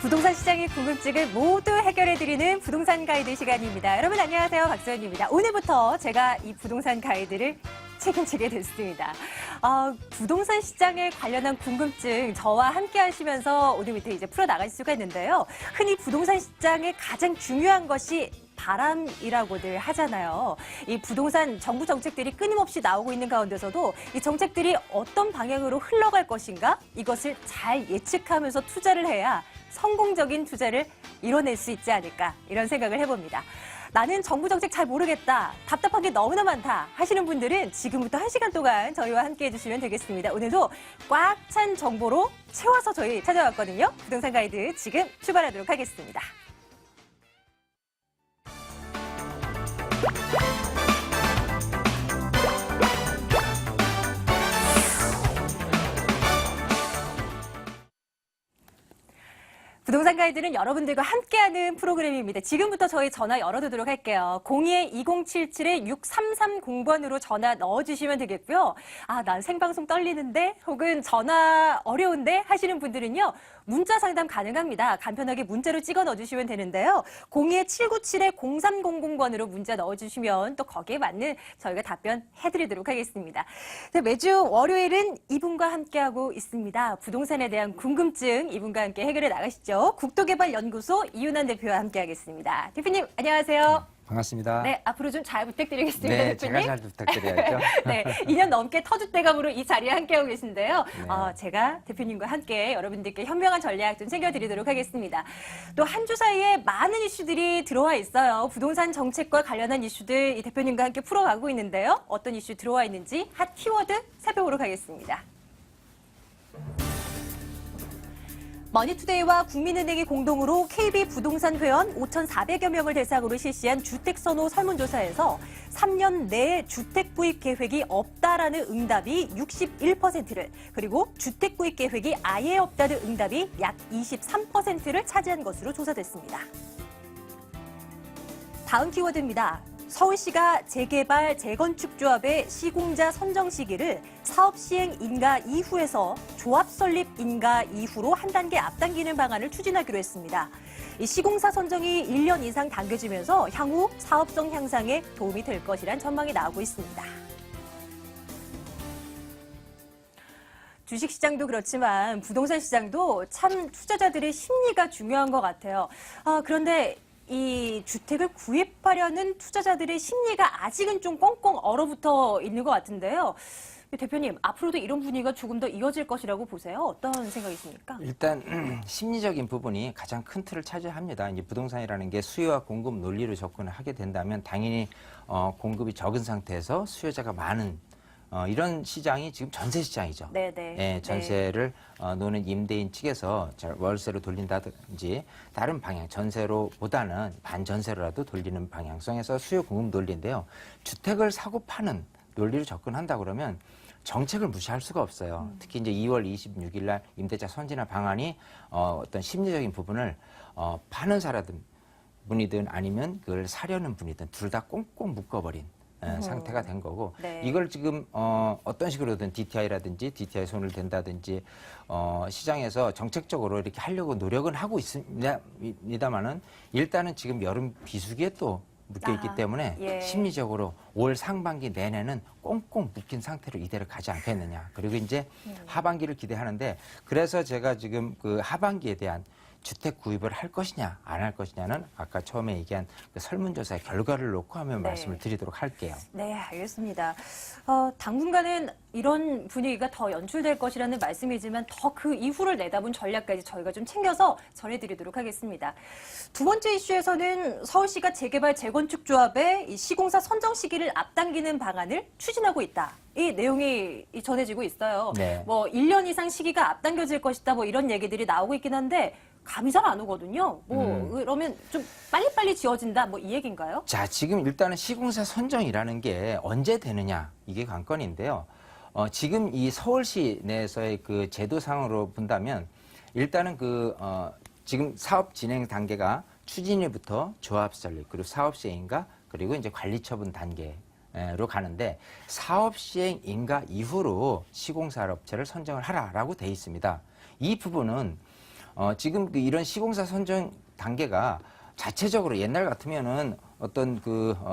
부동산 시장의 궁금증을 모두 해결해드리는 부동산 가이드 시간입니다. 여러분 안녕하세요. 박소연입니다. 오늘부터 제가 이 부동산 가이드를 책임지게 됐습니다. 부동산 시장에 관련한 궁금증 저와 함께 하시면서 오늘부터 이제 풀어나갈 수가 있는데요. 흔히 부동산 시장의 가장 중요한 것이 바람이라고들 하잖아요. 이 부동산 정부 정책들이 끊임없이 나오고 있는 가운데서도 이 정책들이 어떤 방향으로 흘러갈 것인가? 이것을 잘 예측하면서 투자를 해야 성공적인 투자를 이뤄낼 수 있지 않을까 이런 생각을 해봅니다. 나는 정부 정책 잘 모르겠다, 답답한 게 너무나 많다 하시는 분들은 지금부터 1시간 동안 저희와 함께 해주시면 되겠습니다. 오늘도 꽉 찬 정보로 채워서 저희 찾아왔거든요. 부동산 가이드 지금 출발하도록 하겠습니다. 부동산 가이드는 여러분들과 함께하는 프로그램입니다. 지금부터 저희 전화 열어두도록 할게요. 02-2077-6330번으로 전화 넣어주시면 되겠고요. 난 생방송 떨리는데 혹은 전화 어려운데 하시는 분들은요. 문자 상담 가능합니다. 간편하게 문자로 찍어 넣어주시면 되는데요. 02-797-0300번으로 문자 넣어주시면 또 거기에 맞는 저희가 답변해드리도록 하겠습니다. 매주 월요일은 이분과 함께하고 있습니다. 부동산에 대한 궁금증 이분과 함께 해결해 나가시죠. 국토개발연구소 이윤환 대표와 함께하겠습니다. 대표님 안녕하세요. 반갑습니다. 네, 앞으로 좀 잘 부탁드리겠습니다. 네, 대표님. 제가 잘 부탁드려야죠. 네, 2년 넘게 터줏대감으로 이 자리에 함께하고 계신데요. 네. 제가 대표님과 함께 여러분들께 현명한 전략 좀 챙겨드리도록 하겠습니다. 또 한 주 사이에 많은 이슈들이 들어와 있어요. 부동산 정책과 관련한 이슈들 이 대표님과 함께 풀어가고 있는데요. 어떤 이슈 들어와 있는지 핫 키워드 살펴보도록 하겠습니다. 머니투데이와 국민은행이 공동으로 KB 부동산 회원 5,400여 명을 대상으로 실시한 주택선호 설문조사에서 3년 내에 주택 구입 계획이 없다라는 응답이 61%를 그리고 주택 구입 계획이 아예 없다는 응답이 약 23%를 차지한 것으로 조사됐습니다. 다음 키워드입니다. 서울시가 재개발, 재건축 조합의 시공자 선정 시기를 사업 시행 인가 이후에서 조합 설립 인가 이후로 한 단계 앞당기는 방안을 추진하기로 했습니다. 이 시공사 선정이 1년 이상 당겨지면서 향후 사업성 향상에 도움이 될 것이란 전망이 나오고 있습니다. 주식시장도 그렇지만 부동산 시장도 참 투자자들의 심리가 중요한 것 같아요. 그런데 이 주택을 구입하려는 투자자들의 심리가 아직은 좀 꽁꽁 얼어붙어 있는 것 같은데요. 대표님, 앞으로도 이런 분위기가 조금 더 이어질 것이라고 보세요? 어떤 생각이십니까? 일단 심리적인 부분이 가장 큰 틀을 차지합니다. 이제 부동산이라는 게 수요와 공급 논리로 접근을 하게 된다면 당연히 공급이 적은 상태에서 수요자가 많은 이런 시장이 지금 전세 시장이죠. 네네. 예, 전세를 노는 임대인 측에서 월세로 돌린다든지 다른 방향, 전세로보다는 반전세로라도 돌리는 방향성에서 수요 공급 논리인데요. 주택을 사고 파는 논리로 접근한다 그러면 정책을 무시할 수가 없어요. 특히 이제 2월 26일 날 임대차 선진화 방안이 어떤 심리적인 부분을 파는 사람든 분이든 아니면 그걸 사려는 분이든 둘 다 꽁꽁 묶어버린 상태가 된 거고 네. 이걸 이걸 지금 어떤 식으로든 DTI라든지 DTI 손을 댄다든지 시장에서 정책적으로 이렇게 하려고 노력은 하고 있습니다만은 일단은 지금 여름 비수기에 또 묶여있기 때문에 예. 심리적으로 올 상반기 내내는 꽁꽁 묶인 상태로 이대로 가지 않겠느냐. 그리고 이제 하반기를 기대하는데 그래서 제가 지금 그 하반기에 대한 주택 구입을 할 것이냐 안 할 것이냐는 아까 처음에 얘기한 그 설문조사의 결과를 놓고 한번 네. 말씀을 드리도록 할게요. 네, 알겠습니다. 당분간은 이런 분위기가 더 연출될 것이라는 말씀이지만 더 그 이후를 내다본 전략까지 저희가 좀 챙겨서 전해드리도록 하겠습니다. 두 번째 이슈에서는 서울시가 재개발, 재건축 조합의 이 시공사 선정 시기를 앞당기는 방안을 추진하고 있다. 이 내용이 전해지고 있어요. 네. 뭐 1년 이상 시기가 앞당겨질 것이다. 뭐 이런 얘기들이 나오고 있긴 한데 감이 잘 안 오거든요. 그러면 좀 빨리빨리 지어진다. 뭐 이 얘기인가요? 자, 지금 일단은 시공사 선정이라는 게 언제 되느냐 이게 관건인데요. 지금 이 서울시 내에서의 그 제도상으로 본다면 일단은 지금 사업 진행 단계가 추진일부터 조합 설립 그리고 사업 시행인가 그리고 이제 관리 처분 단계로 가는데 사업 시행 인가 이후로 시공사업체를 선정을 하라라고 돼 있습니다. 이 부분은 지금 이런 시공사 선정 단계가 자체적으로 옛날 같으면은 어떤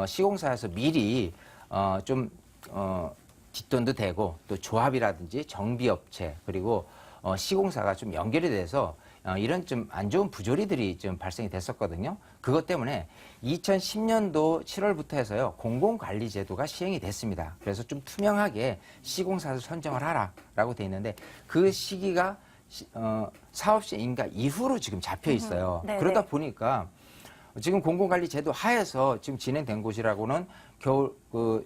시공사에서 미리 좀 뒷돈도 되고 또 조합이라든지 정비업체 그리고 시공사가 좀 연결이 돼서 이런 좀 안 좋은 부조리들이 좀 발생이 됐었거든요. 그것 때문에 2010년도 7월부터 해서요, 공공관리제도가 시행이 됐습니다. 그래서 좀 투명하게 시공사를 선정을 하라라고 돼 있는데 그 시기가 사업시 인가 이후로 지금 잡혀 있어요. 네네. 그러다 보니까 지금 공공관리제도 하에서 지금 진행된 곳이라고는 겨울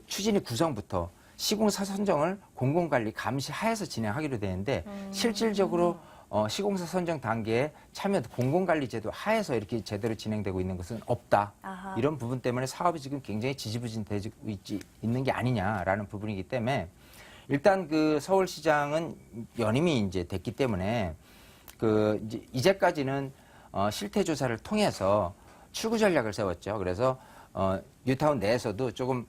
추진위 구성부터 시공사 선정을 공공관리 감시 하에서 진행하기로 되는데 실질적으로 시공사 선정 단계에 참여도 공공관리제도 하에서 이렇게 제대로 진행되고 있는 것은 없다. 아하. 이런 부분 때문에 사업이 지금 굉장히 지지부진되고 있는 게 아니냐라는 부분이기 때문에 일단 서울시장은 연임이 이제 됐기 때문에 이제까지는 실태 조사를 통해서 출구 전략을 세웠죠. 그래서 뉴타운 내에서도 조금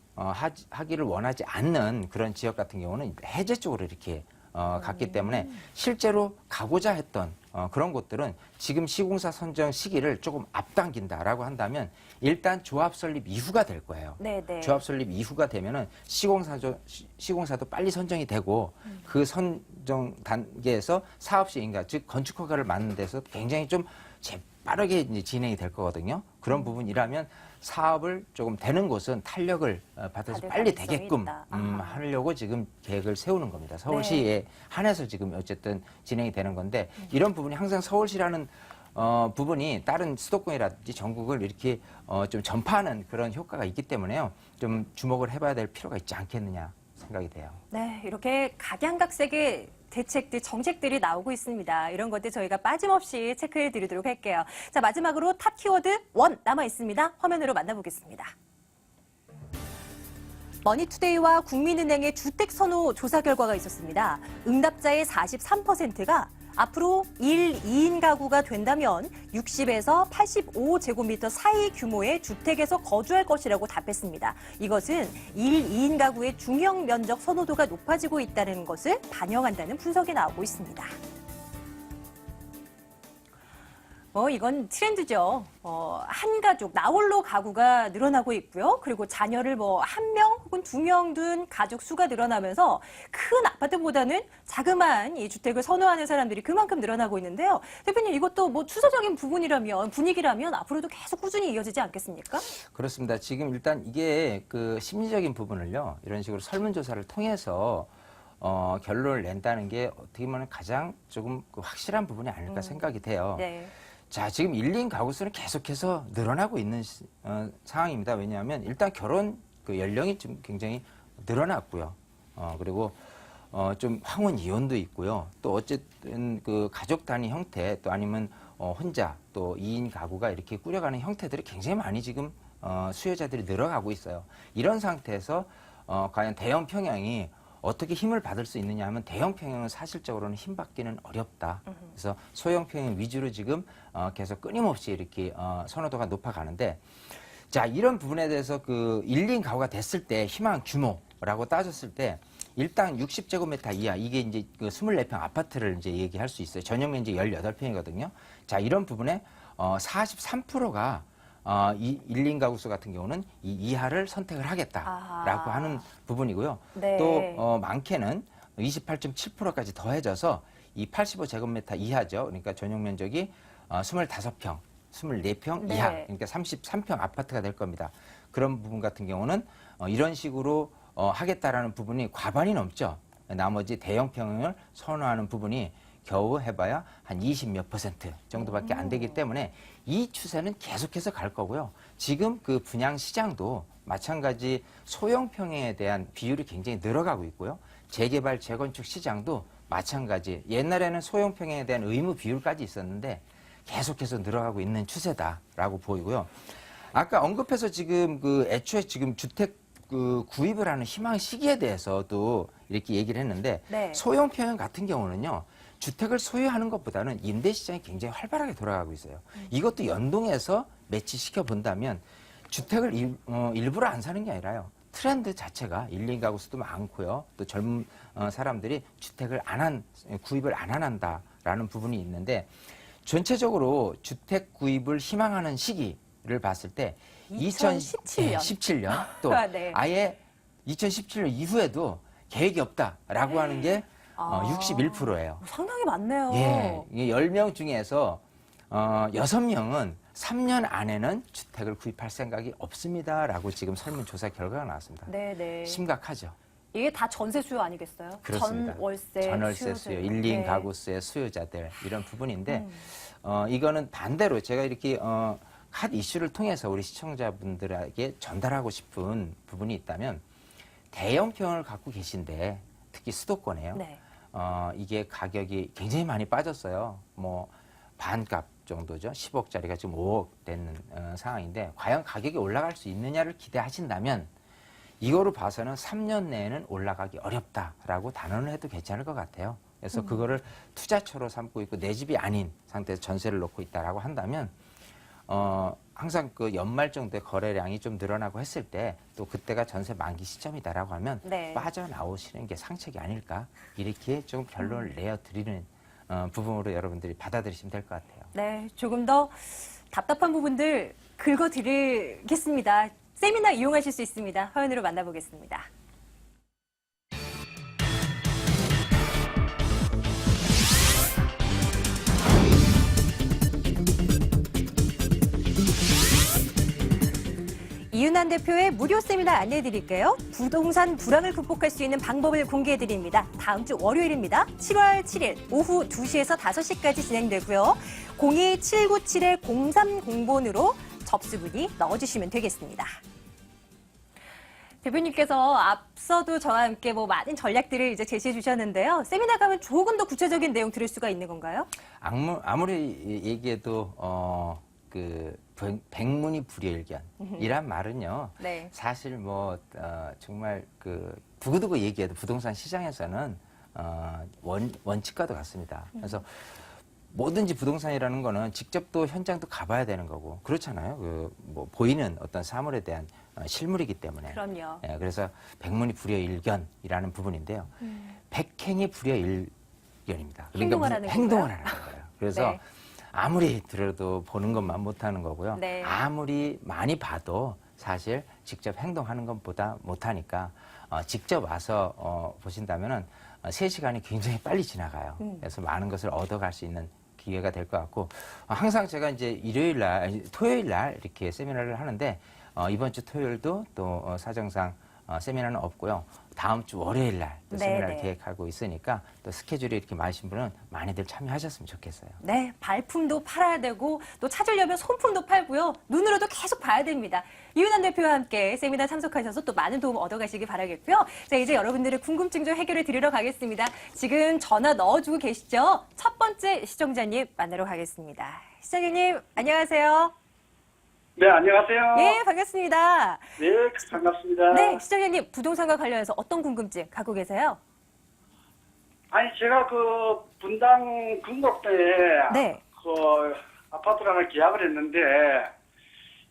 하기를 원하지 않는 그런 지역 같은 경우는 해제 쪽으로 이렇게 갔기 때문에 실제로 가고자 했던 그런 곳들은 지금 시공사 선정 시기를 조금 앞당긴다라고 한다면 일단 조합 설립 이후가 될 거예요. 네네. 조합 설립 이후가 되면은 시공사도 빨리 선정이 되고 그 선정 단계에서 사업시 인가 즉 건축 허가를 받는 데서 굉장히 좀 빠르게 이제 진행이 될 거거든요. 그런 부분이라면 사업을 조금 되는 곳은 탄력을 받아서 빨리 되게끔 하려고 지금 계획을 세우는 겁니다. 서울시에 한해서 지금 어쨌든 진행이 되는 건데 이런 부분이 항상 서울시라는 부분이 다른 수도권이라든지 전국을 이렇게 좀 전파하는 그런 효과가 있기 때문에요. 좀 주목을 해봐야 될 필요가 있지 않겠느냐 생각이 돼요. 네, 이렇게 각양각색의 대책들, 정책들이 나오고 있습니다. 이런 것들 저희가 빠짐없이 체크해 드리도록 할게요. 자, 마지막으로 탑 키워드 1 남아 있습니다. 화면으로 만나보겠습니다. 머니투데이와 국민은행의 주택 선호 조사 결과가 있었습니다. 응답자의 43%가 앞으로 1, 2인 가구가 된다면 60에서 85제곱미터 사이 규모의 주택에서 거주할 것이라고 답했습니다. 이것은 1, 2인 가구의 중형 면적 선호도가 높아지고 있다는 것을 반영한다는 분석이 나오고 있습니다. 이건 트렌드죠. 한 가족, 나홀로 가구가 늘어나고 있고요. 그리고 자녀를 한 명 혹은 두 명 둔 가족 수가 늘어나면서 큰 아파트보다는 자그마한 이 주택을 선호하는 사람들이 그만큼 늘어나고 있는데요. 대표님, 이것도 추세적인 분위기라면 앞으로도 계속 꾸준히 이어지지 않겠습니까? 그렇습니다. 지금 일단 이게 심리적인 부분을요, 이런 식으로 설문조사를 통해서 결론을 낸다는 게 어떻게 보면 가장 조금 확실한 부분이 아닐까 생각이 돼요. 네. 자, 지금 1인 가구 수는 계속해서 늘어나고 있는 상황입니다. 왜냐하면 일단 결혼 연령이 좀 굉장히 늘어났고요. 그리고 좀 황혼 이혼도 있고요. 또 어쨌든 가족 단위 형태 또 아니면 혼자 또 2인 가구가 이렇게 꾸려가는 형태들이 굉장히 많이 지금 수요자들이 늘어가고 있어요. 이런 상태에서 과연 대형 평형이 어떻게 힘을 받을 수 있느냐 하면 대형 평형은 사실적으로는 힘받기는 어렵다. 그래서 소형 평형 위주로 지금 계속 끊임없이 이렇게 선호도가 높아가는데, 자, 이런 부분에 대해서 1인 가구가 됐을 때 희망 규모라고 따졌을 때 일단 60제곱미터 이하, 이게 이제 24평 아파트를 이제 얘기할 수 있어요. 전용 면적 18평이거든요. 자, 이런 부분에 43%가 1인 가구 수 같은 경우는 이 이하를 선택을 하겠다라고 하는 부분이고요. 네. 또 많게는 28.7%까지 더해져서 이 85제곱미터 이하죠. 그러니까 전용 면적이 25평, 24평 이하, 그러니까 33평 아파트가 될 겁니다. 그런 부분 같은 경우는 이런 식으로 하겠다라는 부분이 과반이 넘죠. 나머지 대형 평형을 선호하는 부분이 겨우 해봐야 한 20몇 % 정도밖에 안 되기 때문에 이 추세는 계속해서 갈 거고요. 지금 분양 시장도 마찬가지 소형 평형에 대한 비율이 굉장히 늘어가고 있고요. 재개발, 재건축 시장도 마찬가지. 옛날에는 소형 평형에 대한 의무 비율까지 있었는데 계속해서 늘어가고 있는 추세다라고 보이고요. 아까 언급해서 지금 애초에 지금 주택 구입을 하는 희망 시기에 대해서도 이렇게 얘기를 했는데 소형 평형 같은 경우는요. 주택을 소유하는 것보다는 임대 시장이 굉장히 활발하게 돌아가고 있어요. 이것도 연동해서 매치시켜 본다면 주택을 일부러 안 사는 게 아니라요. 트렌드 자체가 1인 가구 수도 많고요. 또 젊은 사람들이 주택을 구입을 안 한다라는 부분이 있는데 전체적으로 주택 구입을 희망하는 시기를 봤을 때 2017년. 17년 또 아, 네. 아예 2017년 이후에도 계획이 없다라고 하는 게 61%예요. 상당히 많네요. 예, 이게 10명 중에서 6명은 3년 안에는 주택을 구입할 생각이 없습니다라고 지금 설문조사 결과가 나왔습니다. 네네. 심각하죠. 이게 다 전세 수요 아니겠어요? 그렇습니다. 수요들. 전월세 수요, 1인 네. 가구수의 수요자들 이런 부분인데 이거는 반대로 제가 이렇게 핫 이슈를 통해서 우리 시청자분들에게 전달하고 싶은 부분이 있다면 대형평을 갖고 계신데 특히 수도권에요. 네. 이게 가격이 굉장히 많이 빠졌어요. 뭐 반값 정도죠. 10억짜리가 지금 5억 되는 상황인데 과연 가격이 올라갈 수 있느냐를 기대하신다면 이거로 봐서는 3년 내에는 올라가기 어렵다라고 단언을 해도 괜찮을 것 같아요. 그래서 그거를 투자처로 삼고 있고 내 집이 아닌 상태에서 전세를 놓고 있다라고 한다면 항상 그 연말 정도의 거래량이 좀 늘어나고 했을 때 또 그때가 전세 만기 시점이다라고 하면 네. 빠져나오시는 게 상책이 아닐까 이렇게 좀 결론을 내어드리는 부분으로 여러분들이 받아들이시면 될 것 같아요. 네, 조금 더 답답한 부분들 긁어드리겠습니다. 세미나 이용하실 수 있습니다. 화면으로 만나보겠습니다. 이윤환 대표의 무료 세미나 안내해드릴게요. 부동산 불황을 극복할 수 있는 방법을 공개해드립니다. 다음 주 월요일입니다. 7월 7일 오후 2시에서 5시까지 진행되고요. 02797-0300번으로 접수 문의 넣어주시면 되겠습니다. 대표님께서 앞서도 저와 함께 많은 전략들을 이제 제시해 주셨는데요. 세미나 가면 조금 더 구체적인 내용 들을 수가 있는 건가요? 아무리 얘기해도 백문이 불여일견이란 말은요. 네. 사실 정말 두고두고 얘기해도 부동산 시장에서는 원칙과도 같습니다. 그래서 뭐든지 부동산이라는 거는 직접 또 현장도 가봐야 되는 거고 그렇잖아요. 보이는 어떤 사물에 대한 실물이기 때문에. 그럼요. 예, 그래서 백문이 불여일견이라는 부분인데요. 백행이 불여일견입니다. 행동을 하는 행동을 건가요? 하는 거예요. 그래서 네. 아무리 들어도 보는 것만 못하는 거고요. 네. 아무리 많이 봐도 사실 직접 행동하는 것보다 못하니까 직접 와서 보신다면은 3시간이 굉장히 빨리 지나가요. 그래서 많은 것을 얻어갈 수 있는 기회가 될 것 같고 항상 제가 이제 토요일 날 이렇게 세미나를 하는데 이번 주 토요일도 또 사정상 세미나는 없고요. 다음 주 월요일 날 또 세미나를 네네. 계획하고 있으니까 또 스케줄이 이렇게 많으신 분은 많이들 참여하셨으면 좋겠어요. 네, 발품도 팔아야 되고 또 찾으려면 손품도 팔고요. 눈으로도 계속 봐야 됩니다. 이윤환 대표와 함께 세미나 참석하셔서 또 많은 도움 얻어가시기 바라겠고요. 자, 이제 여러분들의 궁금증 좀 해결해 드리러 가겠습니다. 지금 전화 넣어주고 계시죠? 첫 번째 시청자님 만나러 가겠습니다. 시청자님, 안녕하세요. 네, 안녕하세요. 예, 반갑습니다. 네, 반갑습니다. 네, 시청자님, 부동산과 관련해서 어떤 궁금증 갖고 계세요? 아니, 제가 분당 금곡동에 네. 아파트를 하나 계약을 했는데,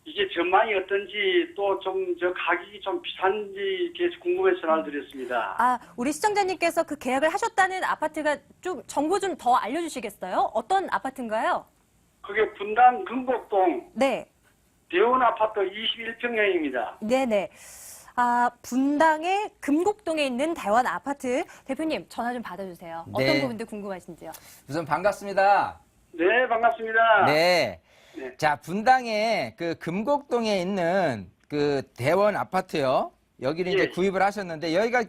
이게 전망이 어떤지 또 가격이 좀 비싼지 이렇게 궁금해서 전화를 드렸습니다. 아, 우리 시청자님께서 그 계약을 하셨다는 아파트가 좀 정보 좀 더 알려주시겠어요? 어떤 아파트인가요? 그게 분당 금곡동 네. 대원 아파트 21평형입니다. 네네. 아, 분당의 금곡동에 있는 대원 아파트. 대표님, 전화 좀 받아주세요. 어떤 네. 부분들 궁금하신지요? 우선 반갑습니다. 네, 반갑습니다. 네. 네. 자, 분당에 금곡동에 있는 대원 아파트요. 여기를 이제 예. 구입을 하셨는데 여기가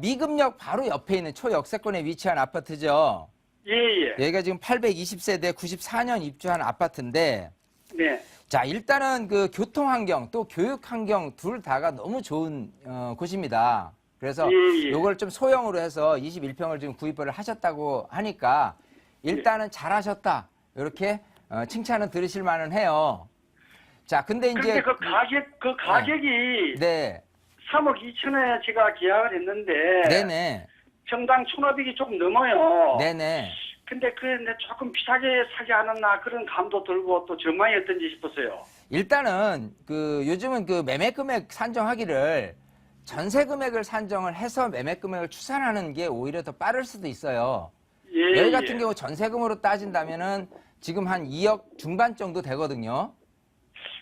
미금역 바로 옆에 있는 초역세권에 위치한 아파트죠. 예, 예. 여기가 지금 820세대 94년 입주한 아파트인데 네. 자, 일단은 교통 환경 또 교육 환경 둘 다가 너무 좋은 곳입니다. 그래서 예, 예. 요걸 좀 소형으로 해서 21평을 지금 구입을 하셨다고 하니까 일단은 잘하셨다. 이렇게 칭찬은 들으실 만은 해요. 자, 근데 이제 그런데 가격이 네. 3억 2천에 제가 계약을 했는데, 네네. 평당 1,500이 조금 넘어요. 네네. 근데 조금 비싸게 사지 않았나 그런 감도 들고 또 전망이 어떤지 싶었어요. 일단은 요즘은 매매 금액 산정하기를 전세 금액을 산정을 해서 매매 금액을 추산하는 게 오히려 더 빠를 수도 있어요. 예, 여기 예. 같은 경우 전세금으로 따진다면은 지금 한 2억 중반 정도 되거든요.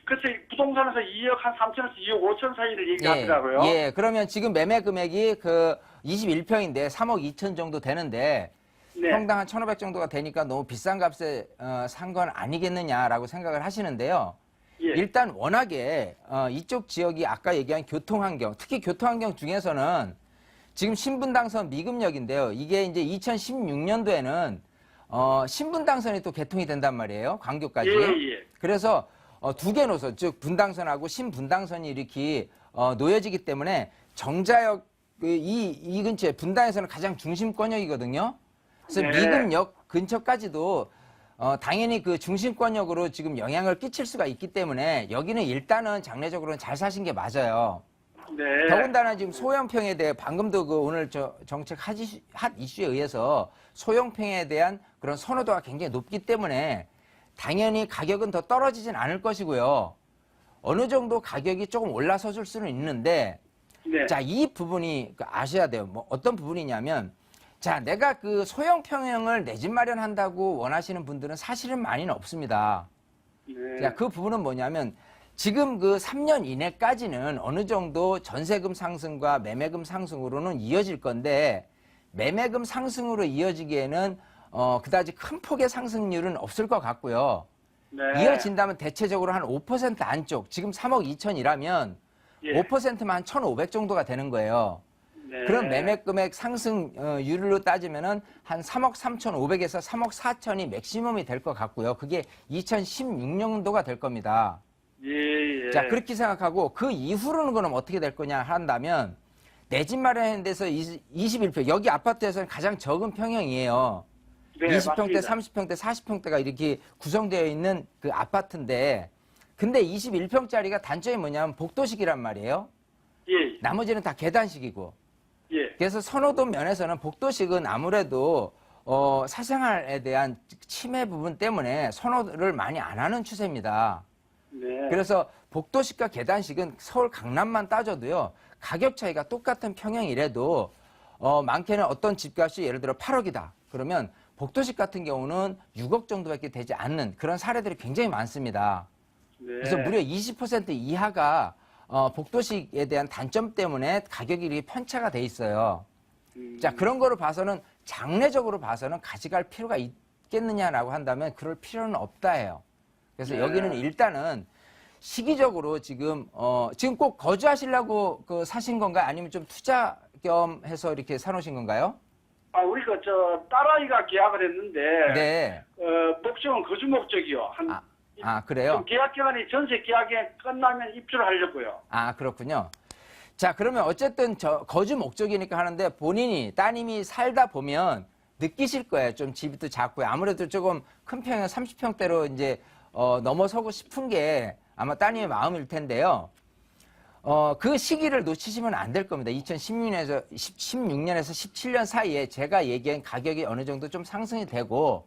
글쎄 부동산에서 2억 한 3천에서 2억 5천 사이를 얘기하더라고요. 예. 그러면 지금 매매 금액이 그 21평인데 3억 2천 정도 되는데 네. 평당 한 1,500 정도가 되니까 너무 비싼 값에 산 건 아니겠느냐라고 생각을 하시는데요. 예. 일단 워낙에 이쪽 지역이 아까 얘기한 교통환경, 특히 교통환경 중에서는 지금 신분당선 미금역인데요. 이게 이제 2016년도에는 신분당선이 또 개통이 된단 말이에요. 광교까지. 예. 그래서 두 개 노선, 즉 분당선하고 신분당선이 이렇게 놓여지기 때문에 정자역 이 근처에 분당에서는 가장 중심권역이거든요. 그래서 네. 미금역 근처까지도 당연히 그 중심권역으로 지금 영향을 끼칠 수가 있기 때문에 여기는 일단은 장래적으로는 잘 사신 게 맞아요. 네. 더군다나 지금 소형평에 대해 방금도 그 오늘 정책 핫 이슈에 의해서 소형평에 대한 그런 선호도가 굉장히 높기 때문에 당연히 가격은 더 떨어지진 않을 것이고요. 어느 정도 가격이 조금 올라서 줄 수는 있는데 네. 자, 이 부분이 아셔야 돼요. 뭐 어떤 부분이냐면 자, 내가 그 소형 평형을 내 집 마련한다고 원하시는 분들은 사실은 많이는 없습니다. 네. 자, 그 부분은 뭐냐면 지금 그 3년 이내까지는 어느 정도 전세금 상승과 매매금 상승으로는 이어질 건데 매매금 상승으로 이어지기에는 그다지 큰 폭의 상승률은 없을 것 같고요. 네. 이어진다면 대체적으로 한 5% 안쪽, 지금 3억 2천이라면 예. 5%만 한 1,500 정도가 되는 거예요. 네. 그럼 매매금액 상승률로 따지면은 한 3억 3,500에서 3억 4천이 맥시멈이 될 것 같고요. 그게 2016년도가 될 겁니다. 예. 자, 그렇게 생각하고 그 이후로는 그럼 어떻게 될 거냐 한다면 내 집 마련하는 데서 21평, 여기 아파트에서는 가장 적은 평형이에요. 네, 20평대, 맞습니다. 30평대, 40평대가 이렇게 구성되어 있는 그 아파트인데 근데 21평짜리가 단점이 뭐냐면 복도식이란 말이에요. 예. 나머지는 다 계단식이고. 예. 그래서 선호도 면에서는 복도식은 아무래도 사생활에 대한 침해 부분 때문에 선호를 많이 안 하는 추세입니다. 네. 그래서 복도식과 계단식은 서울 강남만 따져도요. 가격 차이가 똑같은 평형이라도 많게는 어떤 집값이 예를 들어 8억이다. 그러면 복도식 같은 경우는 6억 정도밖에 되지 않는 그런 사례들이 굉장히 많습니다. 네. 그래서 무려 20% 이하가 복도식에 대한 단점 때문에 가격이 이렇게 편차가 돼 있어요. 자, 그런 거로 봐서는 장래적으로 봐서는 가져갈 필요가 있겠느냐라고 한다면 그럴 필요는 없다 해요. 그래서 네. 여기는 일단은 시기적으로 지금 꼭 거주하시려고 그 사신 건가요? 아니면 좀 투자 겸 해서 이렇게 사놓으신 건가요? 우리 딸아이가 계약을 했는데 네. 목적은 거주 목적이요. 그래요? 계약 기간이 전세 계약이 끝나면 입주를 하려고요. 그렇군요. 자, 그러면 어쨌든 거주 목적이니까 하는데 본인이 따님이 살다 보면 느끼실 거예요. 좀 집이 또 작고요. 아무래도 조금 큰 평형 30평대로 이제 넘어서고 싶은 게 아마 따님의 마음일 텐데요. 그 시기를 놓치시면 안 될 겁니다. 2016년에서 17년 사이에 제가 얘기한 가격이 어느 정도 좀 상승이 되고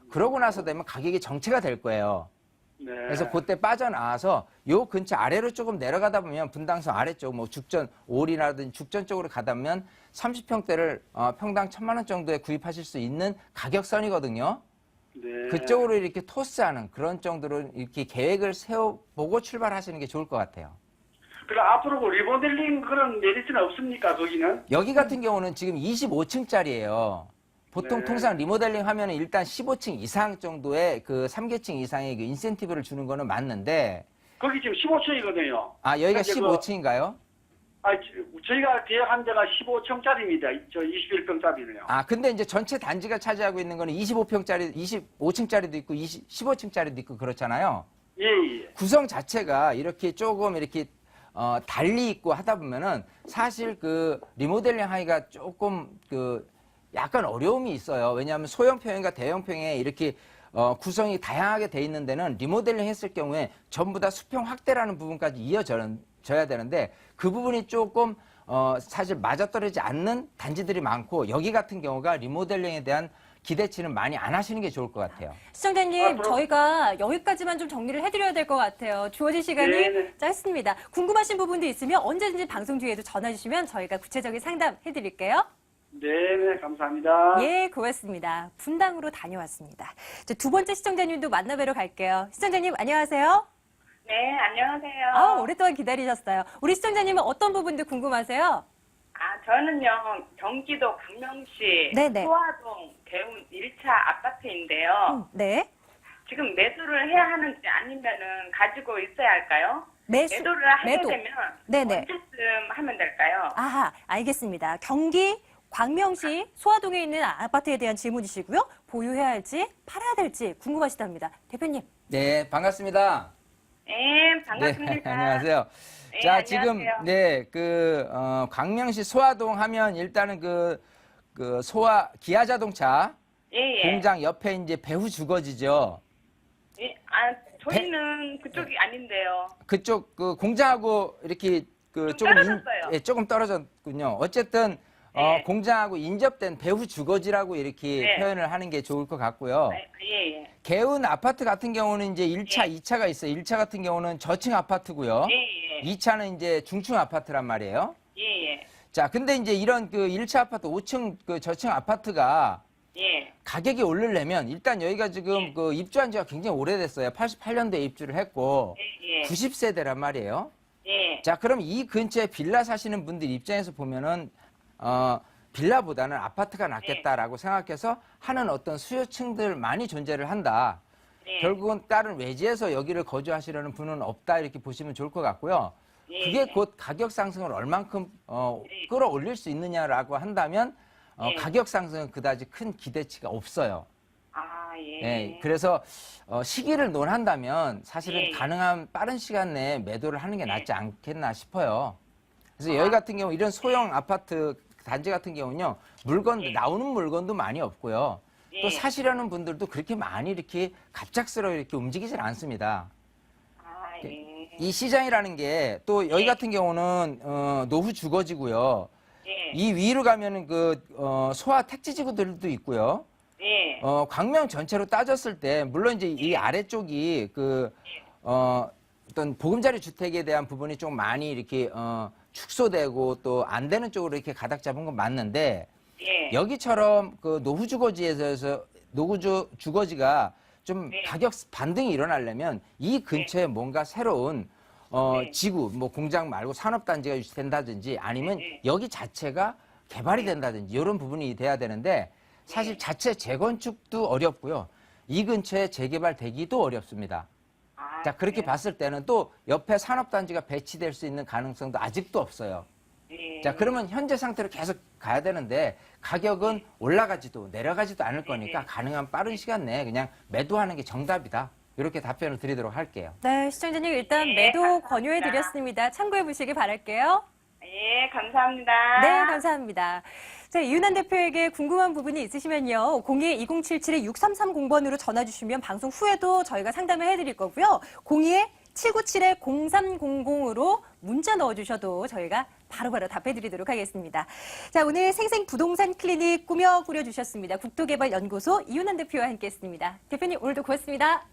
그러고 나서 되면 가격이 정체가 될 거예요. 네. 그래서 그때 빠져나와서 요 근처 아래로 조금 내려가다 보면 분당선 아래쪽 뭐 죽전 올이라든지 죽전 쪽으로 가다 보면 30평대를 평당 1,000만 원 정도에 구입하실 수 있는 가격선이거든요. 네. 그쪽으로 이렇게 토스하는 그런 정도로 이렇게 계획을 세워보고 출발하시는 게 좋을 것 같아요. 그럼 앞으로 리모델링 그런 메리트는 없습니까, 거기는? 여기 같은 경우는 지금 25층짜리예요. 보통 네. 통상 리모델링 하면 일단 15층 이상 정도의 그 3계층 이상의 그 인센티브를 주는 거는 맞는데 거기 지금 15층이거든요. 여기가 현재 15층인가요? 저희가 계약한 데가 15층짜리입니다. 저 21평짜리는요. 근데 이제 전체 단지가 차지하고 있는 거는 25층짜리도 있고 15층짜리도 있고 그렇잖아요. 예. 구성 자체가 이렇게 조금 이렇게 달리 있고 하다 보면은 사실 그 리모델링 하기가 조금 그 약간 어려움이 있어요. 왜냐하면 소형평형과 대형평에 이렇게 구성이 다양하게 돼 있는 데는 리모델링 했을 경우에 전부 다 수평 확대라는 부분까지 이어져야 되는데 그 부분이 조금 사실 맞아떨어지지 않는 단지들이 많고 여기 같은 경우가 리모델링에 대한 기대치는 많이 안 하시는 게 좋을 것 같아요. 시청자님, 그럼- 저희가 여기까지만 좀 정리를 해드려야 될 것 같아요. 주어진 시간이 네네. 짧습니다. 궁금하신 부분도 있으면 언제든지 방송 뒤에도 전화 주시면 저희가 구체적인 상담 해드릴게요. 네, 감사합니다. 예, 고맙습니다. 분당으로 다녀왔습니다. 자, 두 번째 시청자님도 만나뵈러 갈게요. 시청자님, 안녕하세요. 네, 안녕하세요. 오랫동안 기다리셨어요. 우리 시청자님은 어떤 부분도 궁금하세요? 저는요, 경기도 광명시 네네. 소화동 대운 1차 아파트인데요. 네. 지금 매도를 해야 하는지 아니면은 가지고 있어야 할까요? 매도를 하게 매도. 되면 네네. 언제쯤 하면 될까요? 아하, 알겠습니다. 경기 광명시 소화동에 있는 아파트에 대한 질문이시고요. 보유해야 할지 팔아야 될지 궁금하시답니다. 대표님. 네, 반갑습니다. 네, 반갑습니다. 안녕하세요. 네, 자, 안녕하세요. 지금, 광명시 소화동 하면 일단은 기아 자동차 예, 예. 공장 옆에 이제 배후 주거지죠. 예, 저희는 그쪽이 아닌데요. 그쪽 공장하고 이렇게 좀 떨어졌어요. 조금 떨어졌군요. 어쨌든 네. 공장하고 인접된 배후 주거지라고 이렇게 네. 표현을 하는 게 좋을 것 같고요. 예, 예. 개운 아파트 같은 경우는 이제 1차, 2차가 있어요. 1차 같은 경우는 저층 아파트고요. 예, 예. 2차는 이제 중층 아파트란 말이에요. 예, 예. 자, 근데 이제 이런 1차 아파트, 5층 저층 아파트가 예. 가격이 오르려면 일단 여기가 지금 입주한 지가 굉장히 오래됐어요. 88년도에 입주를 했고 예, 예. 90세대란 말이에요. 예. 자, 그럼 이 근처에 빌라 사시는 분들 입장에서 보면은 빌라보다는 아파트가 낫겠다라고 생각해서 하는 어떤 수요층들 많이 존재를 한다. 예. 결국은 다른 외지에서 여기를 거주하시려는 분은 없다 이렇게 보시면 좋을 것 같고요. 예. 그게 곧 가격 상승을 얼만큼 끌어올릴 수 있느냐라고 한다면 예. 가격 상승은 그다지 큰 기대치가 없어요. 예. 예, 그래서 시기를 논한다면 사실은 예. 가능한 빠른 시간 내에 매도를 하는 게 낫지 않겠나 싶어요. 그래서 여기 같은 경우 이런 소형 아파트 단지 같은 경우는요, 나오는 물건도 많이 없고요. 또 예. 사시려는 분들도 그렇게 많이 이렇게 갑작스럽게 이렇게 움직이질 않습니다. 예. 이 시장이라는 게 또 여기 같은 경우는 노후 주거지고요. 예. 이 위로 가면은 소아 택지지구들도 있고요. 예. 광명 전체로 따졌을 때 물론 이제 이 아래쪽이 어떤 보금자리 주택에 대한 부분이 좀 많이 이렇게 축소되고 또 안 되는 쪽으로 이렇게 가닥 잡은 건 맞는데 예. 여기처럼 노후 주거지가 좀 네. 가격 반등이 일어나려면 이 근처에 뭔가 새로운 네. 지구, 뭐 공장 말고 산업단지가 유치된다든지 아니면 네. 여기 자체가 개발이 된다든지 이런 부분이 돼야 되는데 사실 자체 재건축도 어렵고요. 이 근처에 재개발되기도 어렵습니다. 자, 그렇게 그래요? 봤을 때는 또 옆에 산업단지가 배치될 수 있는 가능성도 아직도 없어요. 예. 자, 그러면 현재 상태로 계속 가야 되는데 가격은 올라가지도 내려가지도 않을 거니까 가능한 빠른 시간 내에 그냥 매도하는 게 정답이다. 이렇게 답변을 드리도록 할게요. 네, 시청자님 일단 네, 매도 감사합니다. 권유해 드렸습니다. 참고해 보시기 바랄게요. 예, 감사합니다. 네, 감사합니다. 자, 이윤환 대표에게 궁금한 부분이 있으시면요. 02-2077-6330번으로 전화 주시면 방송 후에도 저희가 상담을 해드릴 거고요. 02-797-0300으로 문자 넣어주셔도 저희가 바로바로 답해드리도록 하겠습니다. 자, 오늘 생생부동산 클리닉 꾸며꾸려주셨습니다. 국토개발연구소 이윤환 대표와 함께했습니다. 대표님 오늘도 고맙습니다.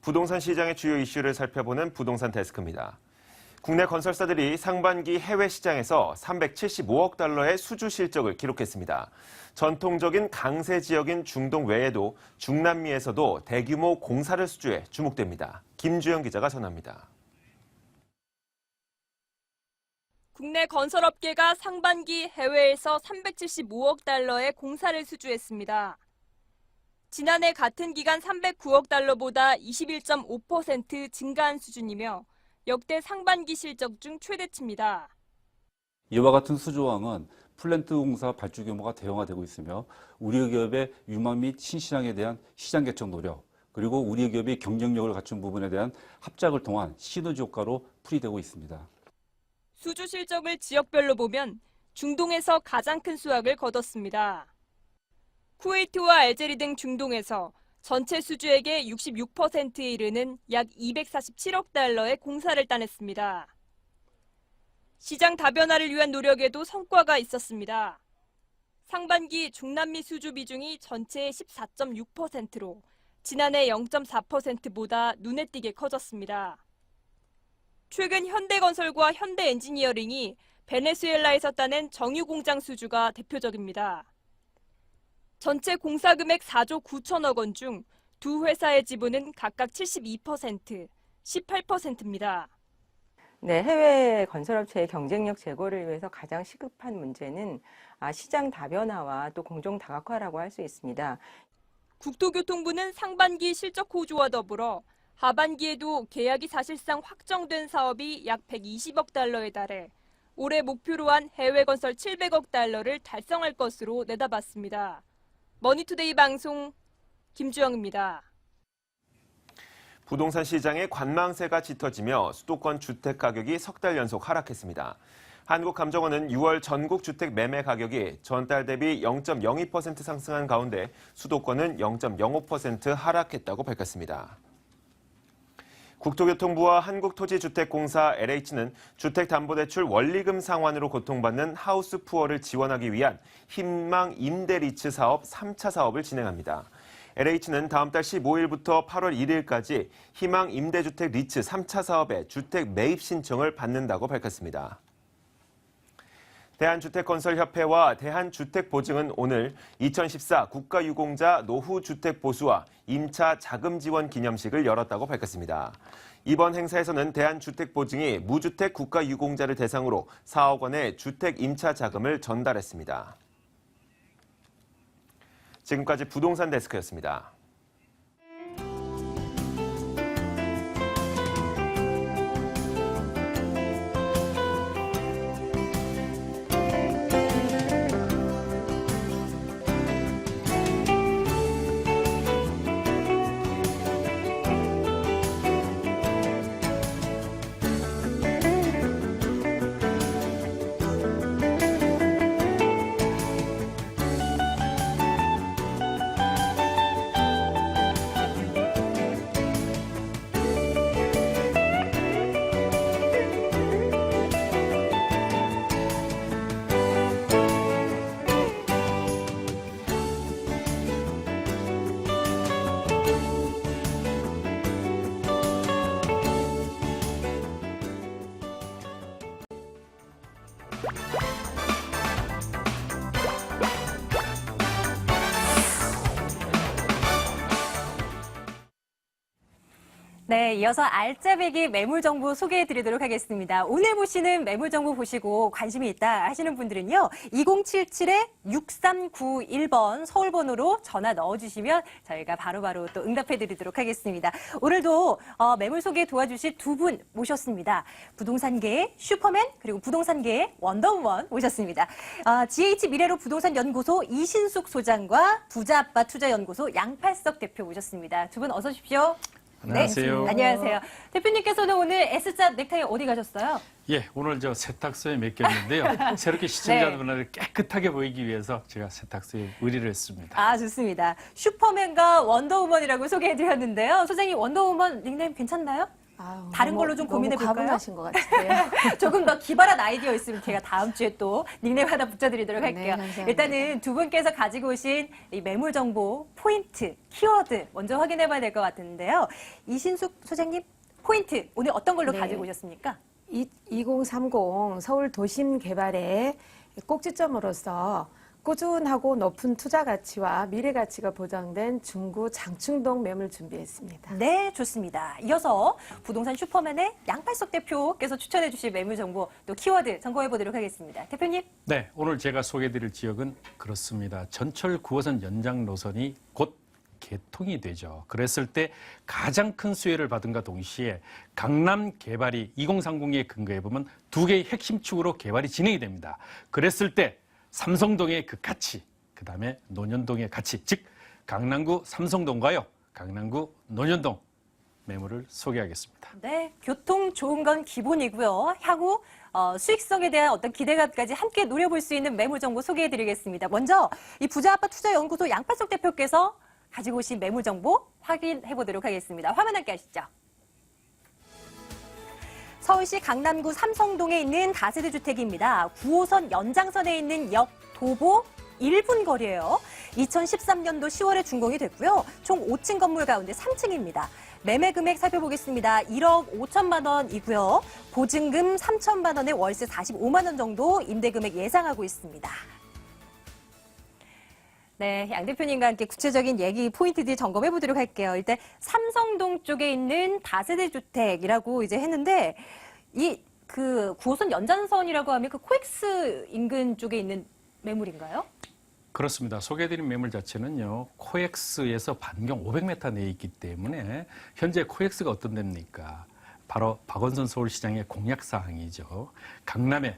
부동산 시장의 주요 이슈를 살펴보는 부동산 데스크입니다. 국내 건설사들이 상반기 해외 시장에서 375억 달러의 수주 실적을 기록했습니다. 전통적인 강세 지역인 중동 외에도 중남미에서도 대규모 공사를 수주해 주목됩니다. 김주영 기자가 전합니다. 국내 건설업계가 상반기 해외에서 375억 달러의 공사를 수주했습니다. 지난해 같은 기간 309억 달러보다 21.5% 증가한 수준이며 역대 상반기 실적 중 최대치입니다. 이와 같은 수조항은 플랜트 공사 발주 규모가 대형화되고 있으며 우리 기업의 유망 및 신시장에 대한 시장 개척 노력, 그리고 우리 기업이 경쟁력을 갖춘 부분에 대한 합작을 통한 시너지 효과로 풀이되고 있습니다. 수주 실적을 지역별로 보면 중동에서 가장 큰 수확을 거뒀습니다. 쿠웨이트와 알제리 등 중동에서 전체 수주액의 66%에 이르는 약 247억 달러의 공사를 따냈습니다. 시장 다변화를 위한 노력에도 성과가 있었습니다. 상반기 중남미 수주 비중이 전체의 14.6%로 지난해 0.4%보다 눈에 띄게 커졌습니다. 최근 현대건설과 현대엔지니어링이 베네수엘라에서 따낸 정유공장 수주가 대표적입니다. 전체 공사 금액 4조 9천억 원 중 두 회사의 지분은 각각 72%, 18%입니다. 네, 해외 건설업체의 경쟁력 제고를 위해서 가장 시급한 문제는 시장 다변화와 또 공정 다각화라고 할 수 있습니다. 국토교통부는 상반기 실적 호조와 더불어 하반기에도 계약이 사실상 확정된 사업이 약 120억 달러에 달해 올해 목표로 한 해외 건설 700억 달러를 달성할 것으로 내다봤습니다. 머니투데이 방송 김주영입니다. 부동산 시장의 관망세가 짙어지며 수도권 주택 가격이 석 달 연속 하락했습니다. 한국감정원은 6월 전국 주택 매매 가격이 전달 대비 0.02% 상승한 가운데 수도권은 0.05% 하락했다고 밝혔습니다. 국토교통부와 한국토지주택공사 LH는 주택담보대출 원리금 상환으로 고통받는 하우스푸어를 지원하기 위한 희망 임대리츠 사업 3차 사업을 진행합니다. LH는 다음 달 15일부터 8월 1일까지 희망 임대주택 리츠 3차 사업의 주택 매입 신청을 받는다고 밝혔습니다. 대한주택건설협회와 대한주택보증은 오늘 2014 국가유공자 노후주택보수와 임차 자금지원 기념식을 열었다고 밝혔습니다. 이번 행사에서는 대한주택보증이 무주택 국가유공자를 대상으로 4억 원의 주택 임차 자금을 전달했습니다. 지금까지 부동산 데스크였습니다. 네, 이어서 알짜배기 매물정보 소개해드리도록 하겠습니다. 오늘 보시는 매물정보 보시고 관심이 있다 하시는 분들은요. 2077-6391번 서울번호로 전화 넣어주시면 저희가 바로바로 또 응답해드리도록 하겠습니다. 오늘도 매물 소개 도와주실 두 분 모셨습니다. 부동산계의 슈퍼맨 그리고 부동산계의 원더우먼 모셨습니다. GH 미래로 부동산 연구소 이신숙 소장과 부자아빠 투자연구소 양팔석 대표 모셨습니다. 두 분 어서 오십시오. 안녕하세요. 네, 안녕하세요. 대표님께서는 오늘 S자 넥타이 어디 가셨어요? 예, 오늘 저 세탁소에 맡겼는데요. 새롭게 시청자분들을 깨끗하게 보이기 위해서 제가 세탁소에 의뢰를 했습니다. 아, 좋습니다. 슈퍼맨과 원더우먼이라고 소개해드렸는데요. 소장님, 원더우먼 닉네임 괜찮나요? 아유, 다른 걸로 좀 고민해볼까요? 과분하신 것 같은데요. 조금 더 기발한 아이디어 있으면 제가 다음 주에 또 닉네임 하나 붙여드리도록 할게요. 감사합니다. 일단은 두 분께서 가지고 오신 이 매물 정보, 포인트, 키워드 먼저 확인해봐야 될 것 같은데요. 이신숙 소장님, 포인트 오늘 어떤 걸로 가지고 오셨습니까? 2030 서울 도심 개발의 꼭지점으로서 꾸준하고 높은 투자 가치와 미래 가치가 보장된 중구 장충동 매물 준비했습니다. 네, 좋습니다. 이어서 부동산 슈퍼맨의 양팔석 대표께서 추천해 주실 매물 정보 또 키워드 점검해 보도록 하겠습니다. 대표님. 네, 오늘 제가 소개해드릴 지역은 그렇습니다. 전철 9호선 연장 노선이 곧 개통이 되죠. 그랬을 때 가장 큰 수혜를 받은과 동시에 강남 개발이 2030에 근거해 보면 두 개의 핵심 축으로 개발이 진행이 됩니다. 그랬을 때 삼성동의 그 가치, 그 다음에 논현동의 가치, 즉 강남구 삼성동과요, 강남구 논현동 매물을 소개하겠습니다. 네, 교통 좋은 건 기본이고요. 향후 수익성에 대한 어떤 기대감까지 함께 노려볼 수 있는 매물 정보 소개해드리겠습니다. 먼저 이 부자아빠 투자연구소 양팔석 대표께서 가지고 오신 매물 정보 확인해 보도록 하겠습니다. 화면 함께 하시죠. 서울시 강남구 삼성동에 있는 다세대 주택입니다. 9호선 연장선에 있는 역 도보 1분 거리예요. 2013년도 10월에 준공이 됐고요. 총 5층 건물 가운데 3층입니다. 매매 금액 살펴보겠습니다. 1억 5천만 원이고요. 보증금 3천만 원에 월세 45만 원 정도 임대 금액 예상하고 있습니다. 네, 양 대표님과 함께 구체적인 얘기 포인트들 점검해 보도록 할게요. 일단 삼성동 쪽에 있는 다세대 주택이라고 이제 했는데 그 9호선 연장선이라고 하면 그 코엑스 인근 쪽에 있는 매물인가요? 그렇습니다. 소개해드린 매물 자체는요, 코엑스에서 반경 500m 내에 있기 때문에 현재 코엑스가 어떤 데입니까? 바로 박원순 서울시장의 공약사항이죠. 강남의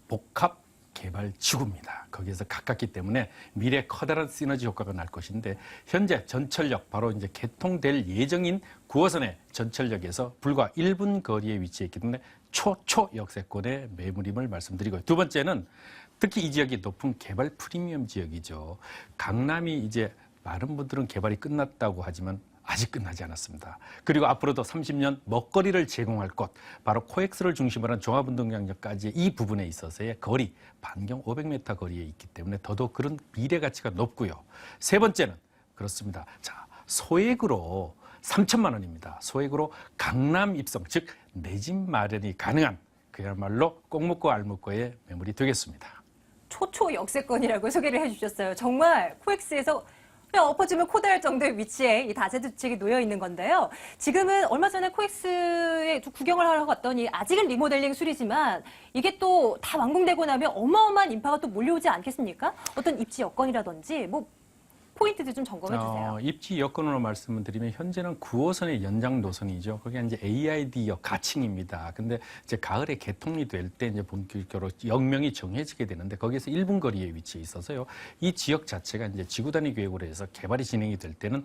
복합 개발 지구입니다. 거기에서 가깝기 때문에 미래 커다란 시너지 효과가 날 것인데 현재 전철역 바로 이제 개통될 예정인 9호선의 전철역에서 불과 1분 거리에 위치해 있기 때문에 초초 역세권의 매물임을 말씀드리고요. 두 번째는 특히 이 지역이 높은 개발 프리미엄 지역이죠. 강남이 이제 많은 분들은 개발이 끝났다고 하지만 아직 끝나지 않았습니다. 그리고 앞으로도 30년 먹거리를 제공할 곳, 바로 코엑스를 중심으로 한 종합운동장역까지 이 부분에 있어서의 거리, 반경 500m 거리에 있기 때문에 더더욱 그런 미래 가치가 높고요. 세 번째는 그렇습니다. 자, 소액으로 3천만 원입니다. 소액으로 강남 입성, 즉 내 집 마련이 가능한 그야말로 꼭 먹고 알 먹고의 매물이 되겠습니다. 초초 역세권이라고 소개를 해주셨어요. 정말 코엑스에서 그냥 엎어지면 코다할 정도의 위치에 이 다세대 주택이 놓여 있는 건데요. 지금은 얼마 전에 코엑스에 구경을 하러 갔더니 아직은 리모델링 수리지만 이게 또 다 완공되고 나면 어마어마한 인파가 또 몰려오지 않겠습니까? 어떤 입지 여건이라든지 뭐 포인트들 좀 점검해 주세요. 입지 여건으로 말씀을 드리면 현재는 9호선의 연장 노선이죠. 그게 이제 AID역 가칭입니다. 근데 이제 가을에 개통이 될 때 이제 본격적으로 역명이 정해지게 되는데 거기에서 1분 거리에 위치해 있어서요. 이 지역 자체가 이제 지구 단위 계획으로 해서 개발이 진행이 될 때는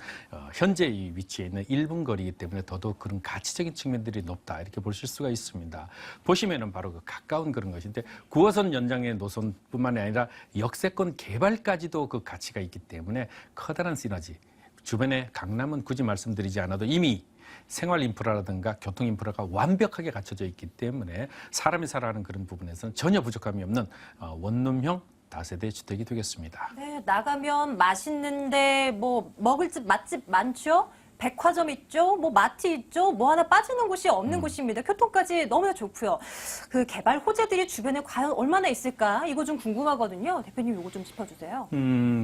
현재 이 위치에 있는 1분 거리이기 때문에 더더욱 그런 가치적인 측면들이 높다 이렇게 보실 수가 있습니다. 보시면은 바로 그 가까운 그런 것인데 9호선 연장의 노선뿐만 아니라 역세권 개발까지도 그 가치가 있기 때문에 커다란 시너지. 주변에 강남은 굳이 말씀드리지 않아도 이미 생활 인프라라든가 교통 인프라가 완벽하게 갖춰져 있기 때문에 사람이 살아가는 그런 부분에서는 전혀 부족함이 없는 원룸형 다세대 주택이 되겠습니다. 네, 나가면 맛있는데 뭐 먹을 집 맛집 많죠? 백화점 있죠? 뭐 마트 있죠? 뭐 하나 빠지는 곳이 없는 곳입니다. 교통까지 너무나 좋고요. 그 개발 호재들이 주변에 과연 얼마나 있을까? 이거 좀 궁금하거든요. 대표님 이거 좀 짚어주세요.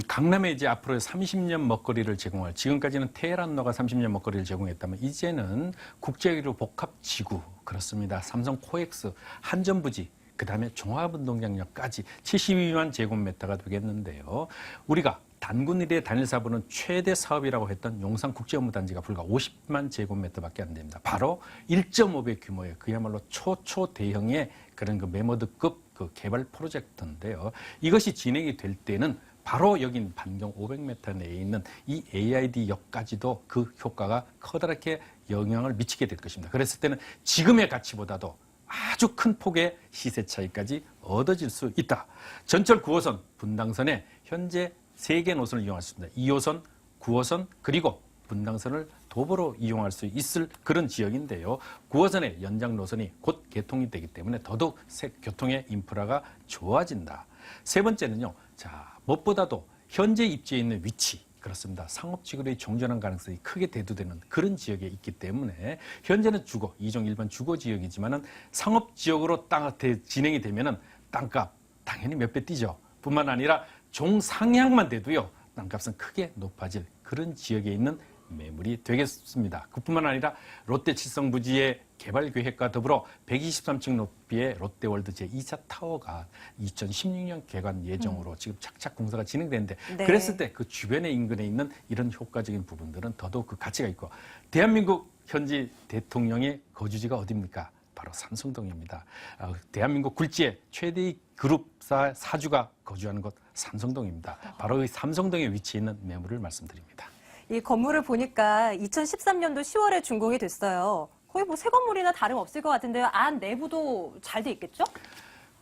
강남에 이제 앞으로 30년 먹거리를 제공할, 지금까지는 테헤란로가 30년 먹거리를 제공했다면 이제는 국제기로 복합지구, 그렇습니다. 삼성 코엑스, 한전부지, 그다음에 종합운동장역까지 72만 제곱미터가 되겠는데요. 우리가 단군 일의 단일 사업은 최대 사업이라고 했던 용산국제업무단지가 불과 50만 제곱미터밖에 안 됩니다. 바로 1.5배 규모의 그야말로 초대형의 그런 그 메모드급 그 개발 프로젝트인데요. 이것이 진행이 될 때는 바로 여긴 반경 500m 내에 있는 이 AID역까지도 그 효과가 커다랗게 영향을 미치게 될 것입니다. 그랬을 때는 지금의 가치보다도 아주 큰 폭의 시세 차이까지 얻어질 수 있다. 전철 9호선 분당선에 현재 3개 노선을 이용할 수 있습니다. 2호선, 9호선, 그리고 분당선을 도보로 이용할 수 있을 그런 지역인데요. 9호선의 연장 노선이 곧 개통이 되기 때문에 더더욱 교통의 인프라가 좋아진다. 세 번째는요. 자, 무엇보다도 현재 입지에 있는 위치, 그렇습니다. 상업지구의 종전한 가능성이 크게 대두되는 그런 지역에 있기 때문에 현재는 주거, 2종 1번 주거 지역이지만은 상업지역으로 진행이 되면은 땅값 당연히 몇 배 뛰죠. 뿐만 아니라 종상향만 돼도요, 땅값은 크게 높아질 그런 지역에 있는 매물이 되겠습니다. 그뿐만 아니라 롯데 칠성부지의 개발 계획과 더불어 123층 높이의 롯데월드 제2차 타워가 2016년 개관 예정으로 지금 착착 공사가 진행되는데 네. 그랬을 때 그 주변의 인근에 있는 이런 효과적인 부분들은 더더욱 그 가치가 있고 대한민국 현지 대통령의 거주지가 어디입니까? 바로 삼성동입니다. 대한민국 굴지의 최대의 그룹사 사주가 거주하는 곳 삼성동입니다. 바로 이 삼성동에 위치해 있는 매물을 말씀드립니다. 이 건물을 보니까 2013년도 10월에 준공이 됐어요. 거의 뭐 새 건물이나 다름없을 것 같은데요. 안 내부도 잘 돼 있겠죠?